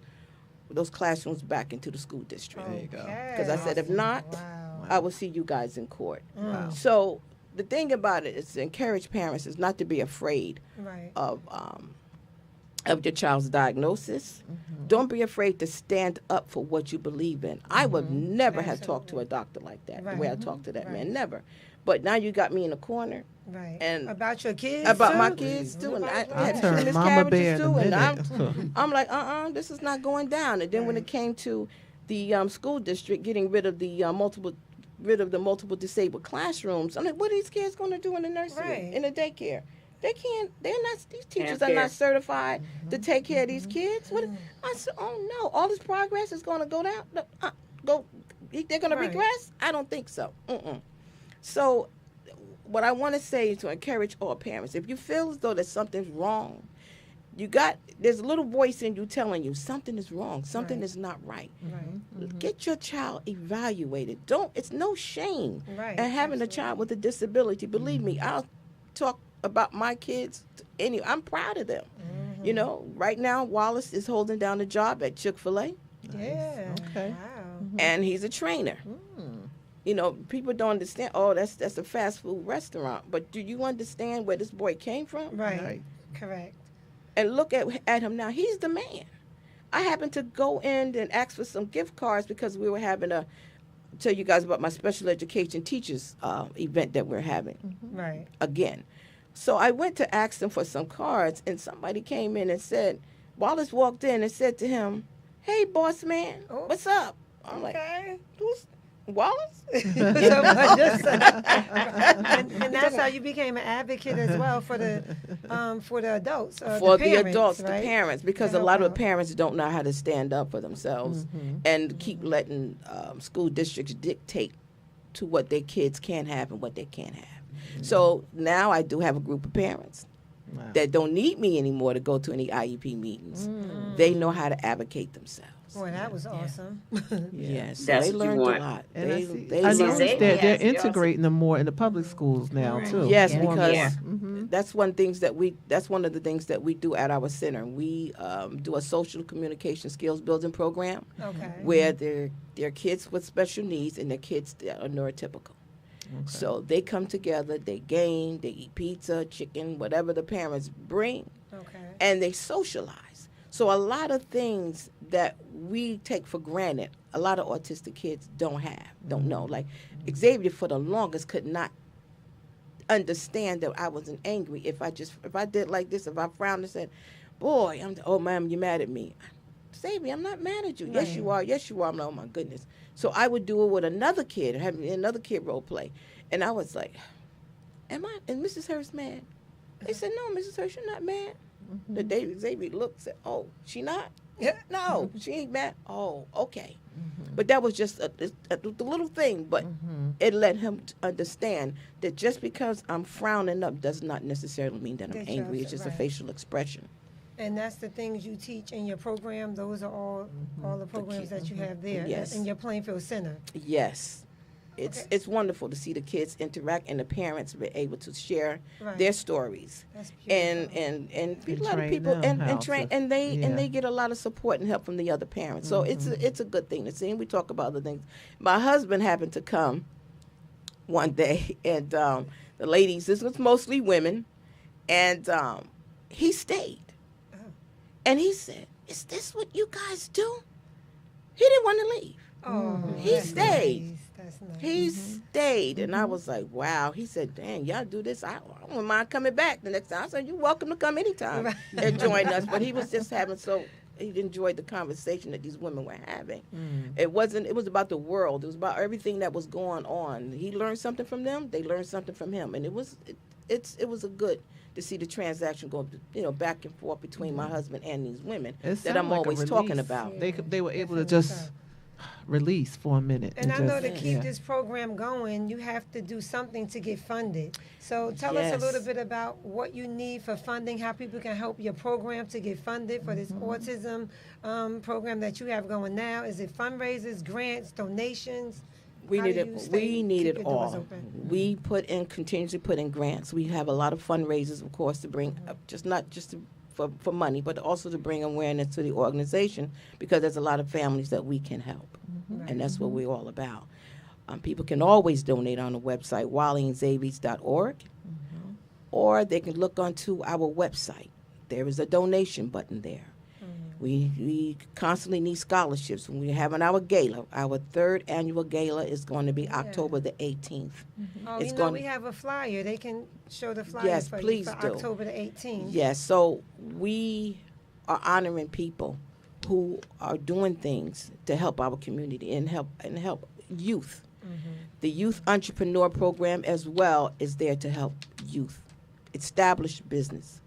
classrooms back into the school district. There you go. Because I said, if not, Wow. I will see you guys in court. Wow. So the thing about it is to encourage parents is not to be afraid Right. of of your child's diagnosis. Don't be afraid to stand up for what you believe in. I would never have talked to a doctor like that, the way I talked to that man, never. But now you got me in a corner. Right. And about your kids about too? my kids too, and I I had two turned mama bear miscarriages in a too, and minute. I'm like, this is not going down. And then when it came to the school district getting rid of the multiple disabled classrooms, I'm like, what are these kids going to do in the nursery, Right. in the daycare? They can't. They're not. These teachers Can't are not care. certified to take care of these kids. What? I said, oh no, all this progress is going to go down. They're going to Right. regress. I don't think so. So what I want to say is to encourage all parents. If you feel as though that something's wrong, there's a little voice in you telling you something is wrong, something Right. is not right. Right. Get your child evaluated. It's no shame Right. in having a child with a disability. Believe me, I'll talk about my kids. I'm proud of them. You know, right now Wallace is holding down a job at Chick-fil-A, Yeah. Okay. Wow. and he's a trainer. You know, people don't understand. Oh, that's a fast food restaurant. But do you understand where this boy came from? Right. Right. Correct. And look at him now. He's the man. I happened to go in and ask for some gift cards because we were having tell you guys about my special education teachers event that we're having Right. again. So I went to ask them for some cards, and somebody came in and said, Wallace walked in and said to him, "Hey, boss man, Oh. what's up?" I'm like, Okay. "Who's Wallace?" and that's how you became an advocate as well for the adults, For the the parents, adults, right? the parents, because To a help lot of out. parents don't know how to stand up for themselves and keep letting school districts dictate to what their kids can have and what they can't have. So now I do have a group of parents Wow. that don't need me anymore to go to any IEP meetings. They know how to advocate themselves. Boy, that was awesome. Yes, so That's they what you learned a want. lot. And I They noticed learned Xavier that they're has- they also- integrating them more in the public schools now too. Yes, More and because more. that's one of the things that we do at our center. We do a social communication skills building program Okay. where they're kids with special needs and they're kids that are neurotypical. So they come together, they game, they eat pizza, chicken, whatever the parents bring, Okay. and they socialize. So a lot of things that we take for granted, a lot of autistic kids don't know. Like Xavier for the longest could not understand that I wasn't angry if I did like this, if I frowned and said, "Boy, oh ma'am, you're mad at me." Xavier, I'm not mad at you. Yes, you are. Yes, you are. I'm like, oh my goodness. So I would do it with another kid, having another kid role play, and I was like, "Am I?" And Mrs. Hurst mad? They said, "No, Mrs. Hurst, you're not mad." The day Xavier looked, said, "Oh, she not? Yeah. No, she ain't mad. Oh, okay." But that was just a little thing, but it let him understand that just because I'm frowning up does not necessarily mean that I'm That you're angry. It's just a right. facial expression. And that's the things you teach in your program. Those are all the programs that you have there Yes. in your Plainfield Center. Yes. It's wonderful to see the kids interact and the parents be able to share Right. their stories. That's beautiful. And a And lot of train people them how and train to- and they yeah. get a lot of support and help from the other parents. So it's a good thing to see. And we talk about other things. My husband happened to come one day, and the ladies, this was mostly women, and he stayed, and he said, "Is this what you guys do?" He didn't want to leave. Oh, He that's stayed. nice. That's nice. He stayed, and I was like, "Wow." He said, "Dang, y'all do this. I don't mind coming back the next time." I said, "You're welcome to come anytime Right. and join us." But he was just having he enjoyed the conversation that these women were having. It was about the world. It was about everything that was going on. He learned something from them. They learned something from him, and it was a good to see the transaction go, back and forth between my husband and these women It that sounded I'm like a always talking release. about. They were able to Definitely just so. release for a minute. And I know to just- keep yeah. this program going, you have to do something to get funded. So tell us Yes. a little bit about what you need for funding, how people can help your program to get funded for this autism program that you have going now. Is it fundraisers, grants, donations? We How need do it. you We need keep it your doors all. open? We continuously put in grants. We have a lot of fundraisers, of course, to bring not just for money, but also to bring awareness to the organization because there's a lot of families that we can help, and that's what we're all about. People can always donate on the website wallyandxavies.org, or they can look onto our website there is a donation button there. We constantly need scholarships. When we're having our gala, our 3rd annual gala is going to be October the 18th. Oh, It's you know, going- we have a flyer. They can show the flyer Yes, for you please for do. October the 18th. Yes, so we are honoring people who are doing things to help our community and help youth. The Youth Entrepreneur Program as well is there to help youth establish business,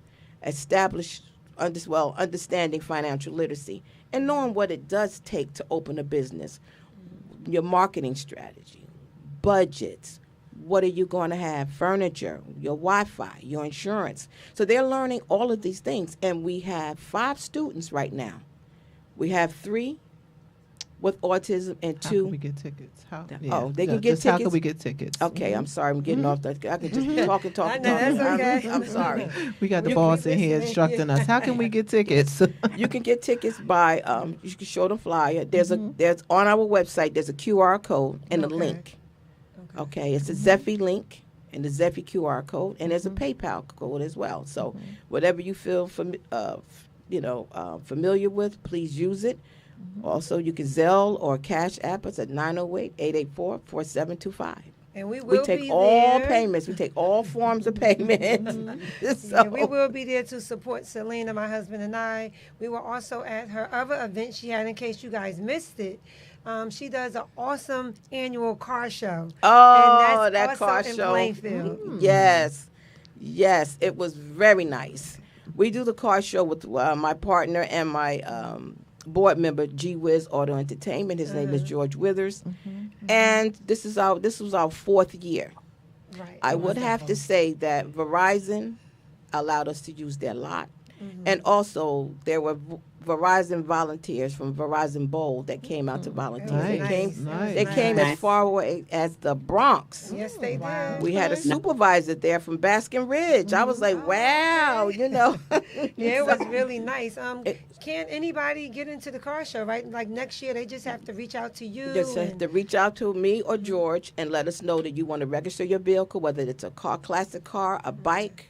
understanding financial literacy, and knowing what it does take to open a business, your marketing strategy, budgets, what are you going to have, furniture, your Wi-Fi, your insurance. So they're learning all of these things, and we have 5 students right now. We have 3 with autism and How 2. can we get tickets? How? They can get just How can tickets? we get tickets? Okay, I'm sorry, I'm getting off that. I can just talk and talk I and know, talk. that's okay. I'm sorry. We got the We boss in here listening. instructing us. How can we get tickets? You can get tickets by you can show them flyer. There's there's on our website. There's a QR code and a Okay. link. Okay, it's a Zephy link and the Zephy QR code, and there's a PayPal code as well. So whatever you feel familiar with, please use it. Also, you can Zelle or Cash App us at 908-884-4725. And we will We take be all there. payments. We take all forms of payment. Yeah, we will be there to support Selena, my husband, and I. We were also at her other event she had, in case you guys missed it. She does an awesome annual car show. Oh, and that's that also car in show. Plainfield. Yes, it was very nice. We do the car show with my partner and my board member, G Wiz Auto Entertainment. His name is George Withers, and this was our 4th year. Right. I would have to say that Verizon allowed us to use their lot, and also there were Verizon volunteers from Verizon Bowl that came out to volunteer. Nice. They came, Nice. they came as Nice. far away as the Bronx. Yes, they did. We had a supervisor there from Baskin Ridge. I was like, wow, Yeah, it was So- really nice. It- Can anybody get into the car show, right? Like next year, they just have to reach out to you. Just have and- to reach out to me or George and let us know that you want to register your vehicle, whether it's a classic car, a bike,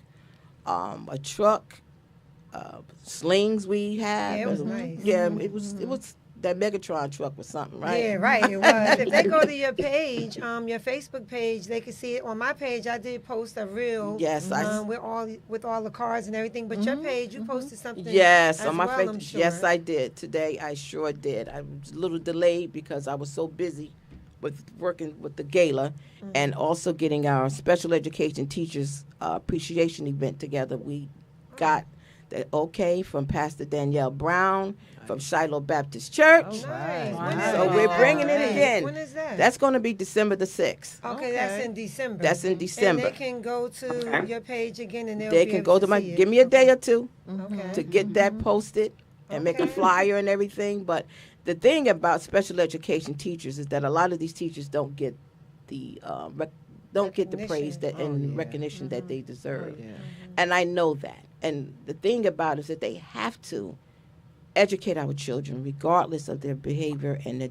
a truck, slings we have. Yeah, it was nice. Yeah, it was that Megatron truck was something, right? Yeah, right. It was. If they go to your page, your Facebook page, they can see it. On my page, I did post a reel. Yes, with all the cars and everything. But your page, you posted something. Yes, as on my well, Facebook. I'm sure. Yes, I did. Today, I sure did. I was a little delayed because I was so busy with working with the gala and also getting our special education teachers appreciation event together. We got the okay from Pastor Danielle Brown from Shiloh Baptist Church. Oh, nice. Wow. When is So that? we're bringing it Nice. again. When is that? That's going to be December the 6th. Okay, that's in December. That's in December. And they can go to Okay. your page again, and they'll They be can able go to my, see it. give me a day or two Okay. to get that posted and make a Okay. flyer and everything. But the thing about special education teachers is that a lot of these teachers don't get the praise that and recognition that they deserve. Yeah. And I know that. And the thing about it is that they have to educate our children regardless of their behavior and their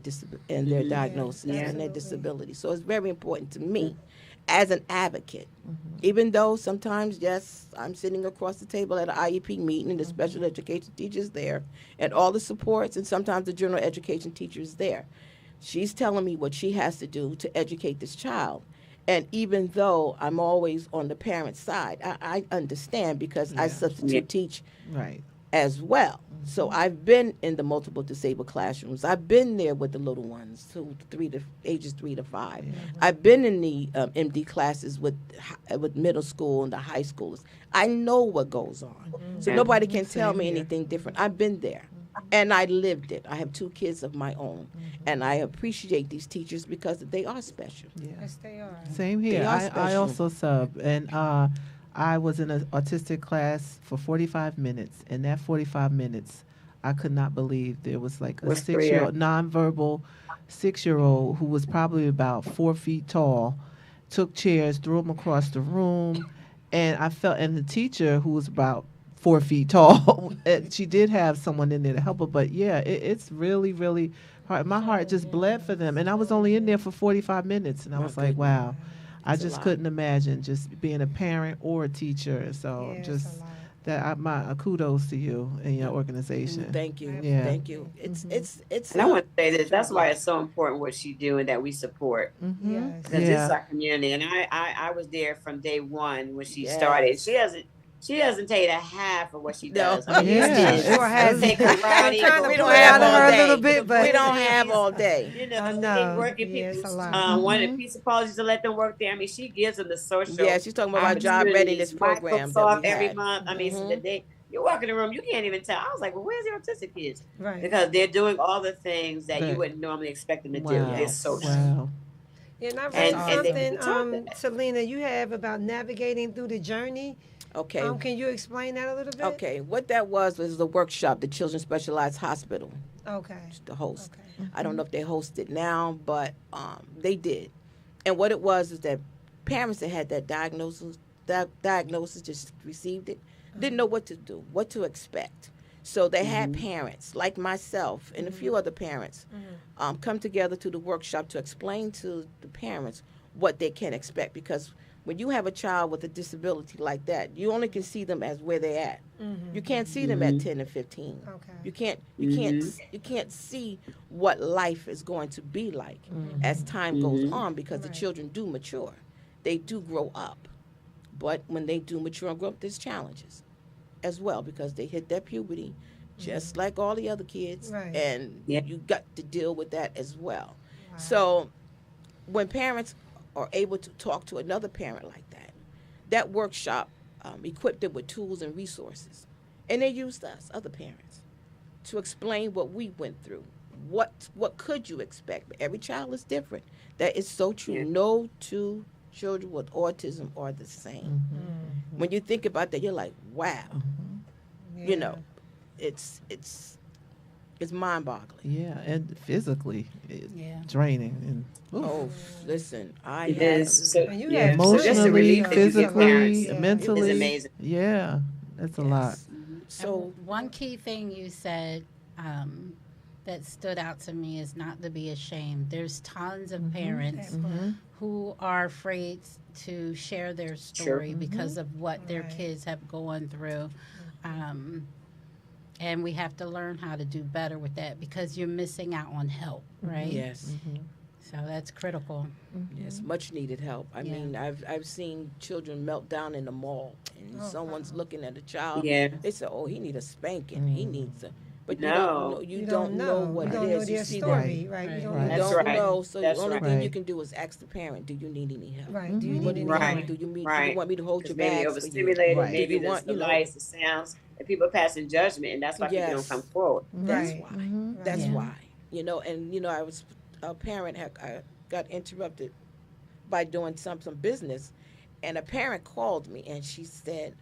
diagnosis and their absolutely. disability. So it's very important to me as an advocate. Even though sometimes, yes, I'm sitting across the table at an IEP meeting and the special education teacher's there and all the supports, and sometimes the general education teacher's there. She's telling me what she has to do to educate this child. And even though I'm always on the parent side, I understand because I substitute Yeah. teach Right. as well. So I've been in the multiple disabled classrooms. I've been there with the little ones, ages 3 to 5. I've been in the MD classes with middle school and the high schoolers. I know what goes on. So nobody can tell me anything different. I've been there. And I lived it. I have 2 kids of my own. And I appreciate these teachers because they are special. Yes, they are. Same here. They are I special. also sub, and I was in an autistic class for 45 minutes. And that 45 minutes, I could not believe there was like a What's 6-year-old, nonverbal 6-year-old who was probably about 4 feet tall, took chairs, threw them across the room, and and the teacher who was about 4 feet tall, she did have someone in there to help her, but yeah, it's really, really hard. My heart just bled for them, and I was only in there for 45 minutes, and I was like, wow. I It's a just lot. couldn't imagine just being a parent or a teacher. So Yeah, it's just a lot. my kudos to you and your organization. Thank you. Yeah. Thank you. It's And I want to say this. That's why it's so important what she's doing that we support. Mm-hmm. Yes. Because this is Yeah. our community, and I was there from day one when she Yes. started. She doesn't take a half of what she No. does. I mean, Yeah. you Sure has. take I'm karate, trying to We pull don't it have out of all her a day. little bit, but we don't have all day. you know, I know. working Yeah, it's people. a lot. One of the pizza policies to let them work there. I mean, she gives them the social. Yeah, she's talking about our job readiness opportunities. program Microsoft that we every had. month. I mean, so the day you walk in the room, you can't even tell. I was like, well, where's the autistic kids? Right. Because they're doing all the things that you Right. wouldn't normally expect them to do. Wow. They're social. Wow. Yeah, and I read And they something, taught that. Selena, you have about navigating through the journey. Okay. Can you explain that a little bit? Okay. What that was the workshop the Children's Specialized Hospital, Okay. the host. Okay. I don't know if they host it now, but they did. And what it was is that parents that had that diagnosis just received it, didn't know what to do, what to expect. So they had parents like myself and a few other parents come together to the workshop to explain to the parents what they can expect. Because when you have a child with a disability like that, you only can see them as where they're at. You can't see them at 10 and 15. Okay. You can't see what life is going to be like as time goes on, because the Right. children do mature. They do grow up. But when they do mature and grow up, there's challenges as well, because they hit their puberty just like all the other kids. Right. And Yeah. you got to deal with that as well. Wow. So when parents are able to talk to another parent like that, that workshop equipped them with tools and resources. And they used us, other parents, to explain what we went through. What could you expect? Every child is different. That is so true. Yeah. No two children with autism are the same. When you think about that, you're like, wow. You know, it's mind-boggling. Yeah, and physically Yeah. draining and oof. Oh, listen, I It had is. So, And you yeah, have so just the emotionally, relief that you give physically, parents Yeah. mentally. is amazing. Yeah, that's a lot. so And one key thing you said that stood out to me is not to be ashamed. There's tons of parents who are afraid to share their story because of what their Right. kids have gone through. And we have to learn how to do better with that, because you're missing out on help, right? yes. So that's critical. Yes, much needed help. I Yeah. mean, I've seen children melt down in the mall, and someone's looking at a child. Yeah. They say, "Oh, he needs a spanking. He needs a." But you No. don't know. You don't know what you it don't is. know You their see story, that. right? You Right. don't Right. know. You That's don't right. know. So That's the only right. thing you Right. can do is ask the parent, "Do you need any help? Right. Do you What need do any you Right. need? Do you need? Do Right. you want me to hold your Maybe bags for you? overstimulated, Right. maybe Do you there's want, the you know- lights, the sounds, and people passing judgment, and that's why people Yes. don't come forward. That's Right. why. That's Yeah. why. You know, and I was a parent. I got interrupted by doing some business, and a parent called me and she said,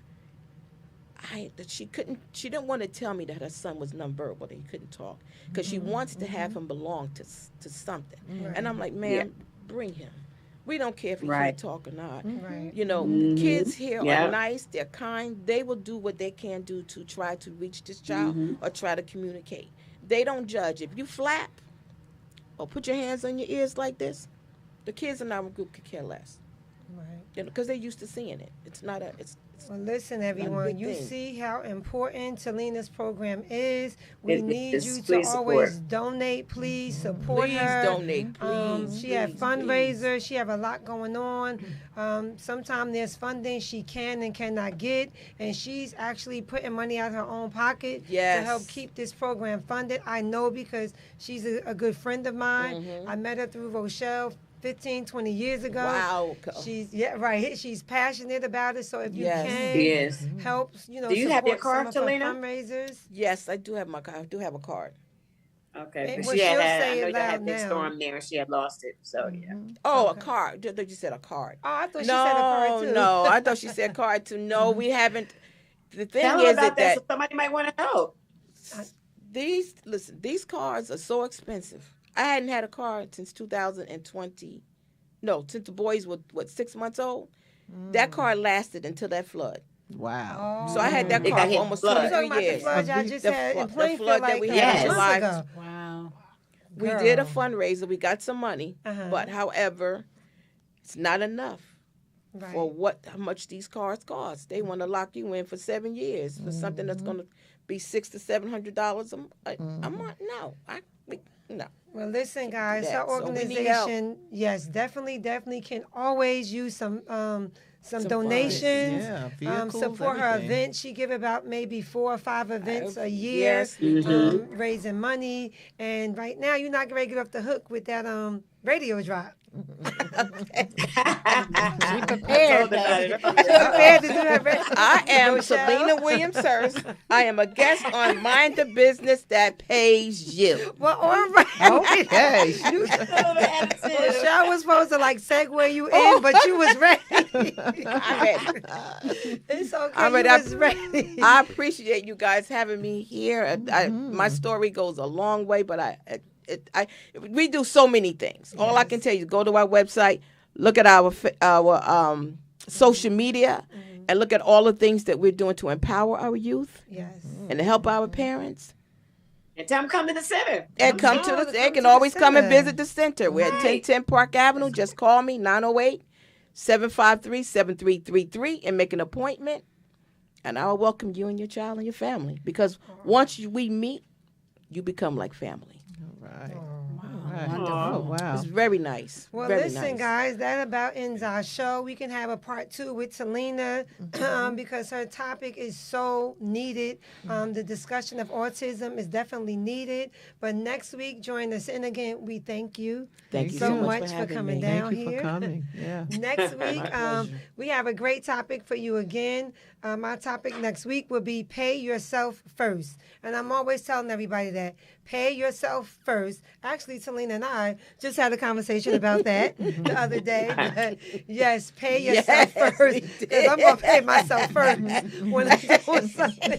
she didn't want to tell me that her son was nonverbal, that he couldn't talk, because she wants to have him belong to something. Right. And I'm like, ma'am, bring him. We don't care if he Right. can't talk or not. Right. You know, kids here Yeah. are nice, they're kind, they will do what they can do to try to reach this child or try to communicate. They don't judge. If you flap or put your hands on your ears like this, the kids in our group could care less. Right. You know, because they're used to seeing it. It's not a. It's Well, listen, everyone. big You thing. see how important Selena's program is. We It need is. you to Please always support. donate. Please support please her. donate. Please. She have please, fundraisers. She have a lot going on. Sometimes there's funding she can and cannot get, and she's actually putting money out of her own pocket to Yes. help keep this program funded. I know because she's a good friend of mine. I met her through Rochelle 15, 20 years ago. Wow. She's right. She's passionate about it. So if you Yes. can Yes. help, Do you have your support some card, of her Talina? fundraisers. Yes, I do have my card. I do have a card. Okay. And But well, she had, she'll I say know it you had loud big now. storm there, and she had lost it. So yeah. Oh, Okay. a card. I thought you said a card. Oh, I thought she no, said a card too. no. I thought she said card too. No, we haven't. The thing Tell her is about that, that so somebody might want to help. these cards are so expensive. I hadn't had a card since 2020. No, since the boys were 6 months old. That card lasted until that flood. Wow. So I had that They got card for hit almost flood. You talking 23 about the years. flood y'all just The had in flood- the Plainfield flood that like we a had in month July. ago. Wow. We did a Girl. fundraiser. We got some money, Uh-huh. but however, it's not enough. Right. for how much these cars cost. They want to lock you in for 7 years for something that's going to be $600 to $700 a month. No, no. Well, listen, guys, that. our So we need help. organization, yes, definitely can always use some funds. donations. Yeah, vehicles, Support her everything. event. She give about maybe 4 or 5 events a year, Yes. raising money. And right now, you're not ready to get off the hook with that radio drop. Be I prepared. told about it You're earlier. prepared to do that radio I am Rochelle? Selena Williams-Hurst. I am a guest on Mind the Business That Pays You. Well, all right. Okay. Rochelle was supposed to segue you in, but you was ready. I'm ready. It's okay. I'm ready. You was ready. I appreciate you guys having me here. My story goes a long way, but we do so many things. All I can tell you is go to our website, look at our social media, and look at all the things that we're doing to empower our youth Yes. and to help our parents. And tell them come to the center. And Come they to can the always come and center. visit the center. We're at Right. 1010 Park Avenue. Just call me, 908-753-7333, and make an appointment. And I'll welcome you and your child and your family. Because once we meet, you become like family. Right. Wonderful. Oh, wow. It's very nice. Well, very listen, nice. guys, that about ends our show. We can have a part 2 with Selena because her topic is so needed. The discussion of autism is definitely needed. But next week, join us in again. We thank you. Thank you so so much much for having coming me. down Thank you here. for coming. Yeah. Next week, we have a great topic for you again. Our topic next week will be pay yourself first. And I'm always telling everybody that pay yourself first. Actually, Selena and I just had a conversation about that the other day. But yes, pay yourself Yes, first. we Because I'm going to pay myself first when I'm doing something.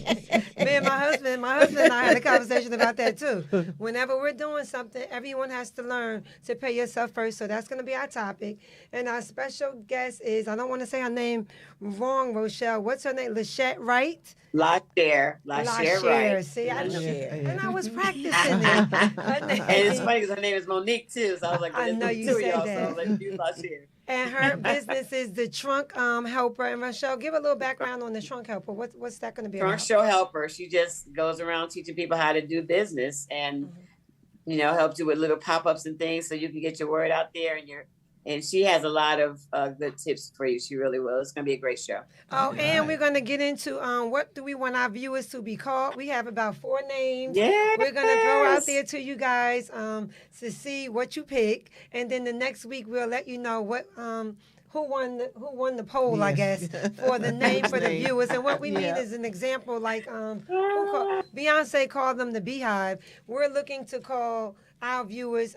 Me and my husband and I had a conversation about that too. Whenever we're doing something, everyone has to learn to pay yourself first. So that's going to be our topic. And our special guest is, I don't want to say her name wrong, Rochelle. What's her name? Lachette Wright? LaShare right. See, I know. LaShare. And I was practicing it. Her name- And it's funny because her name is Monique too, so I was like, I there's know the you two of said y'all, that. so I was like, you LaShare. And her business is the Trunk Helper. And Rochelle, give a little background on the Trunk Helper. What's that going to be Trunk about? Show Helper. She just goes around teaching people how to do business and helps you with little pop-ups and things so you can get your word out there and she has a lot of good tips for you. She really will. It's going to be a great show. Oh, and we're going to get into what do we want our viewers to be called? We have about 4 names. Yes. We're going to throw out there to you guys to see what you pick. And then the next week, we'll let you know what who won the poll, I guess, for the name for the viewers. And what we need is an example like Beyonce called them the Beehive. We're looking to call our viewers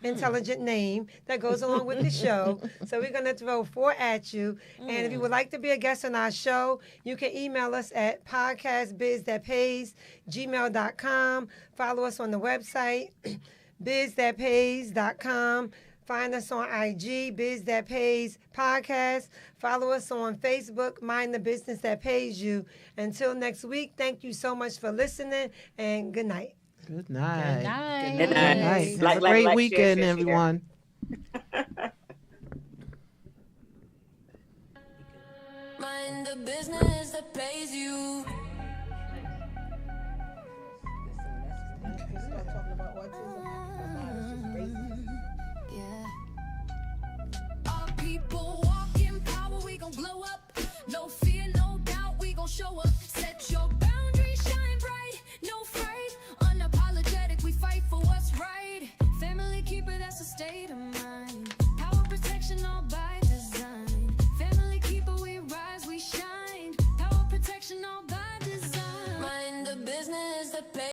intelligent name that goes along with the show. So we're going to throw 4 at you. And if you would like to be a guest on our show, you can email us at podcastbizthatpays@gmail.com. Follow us on the website, bizthatpays.com. Find us on IG, Biz That Pays Podcast. Follow us on Facebook, Mind the Business That Pays You. Until next week, thank you so much for listening, and good night. Good night. Good night. Good night. Night. Like, Have a great share, weekend, share, share. everyone. Mind the business that pays you. Yeah. Our people walk in power, we gon' glow up. No fear, no doubt, we gon' show up.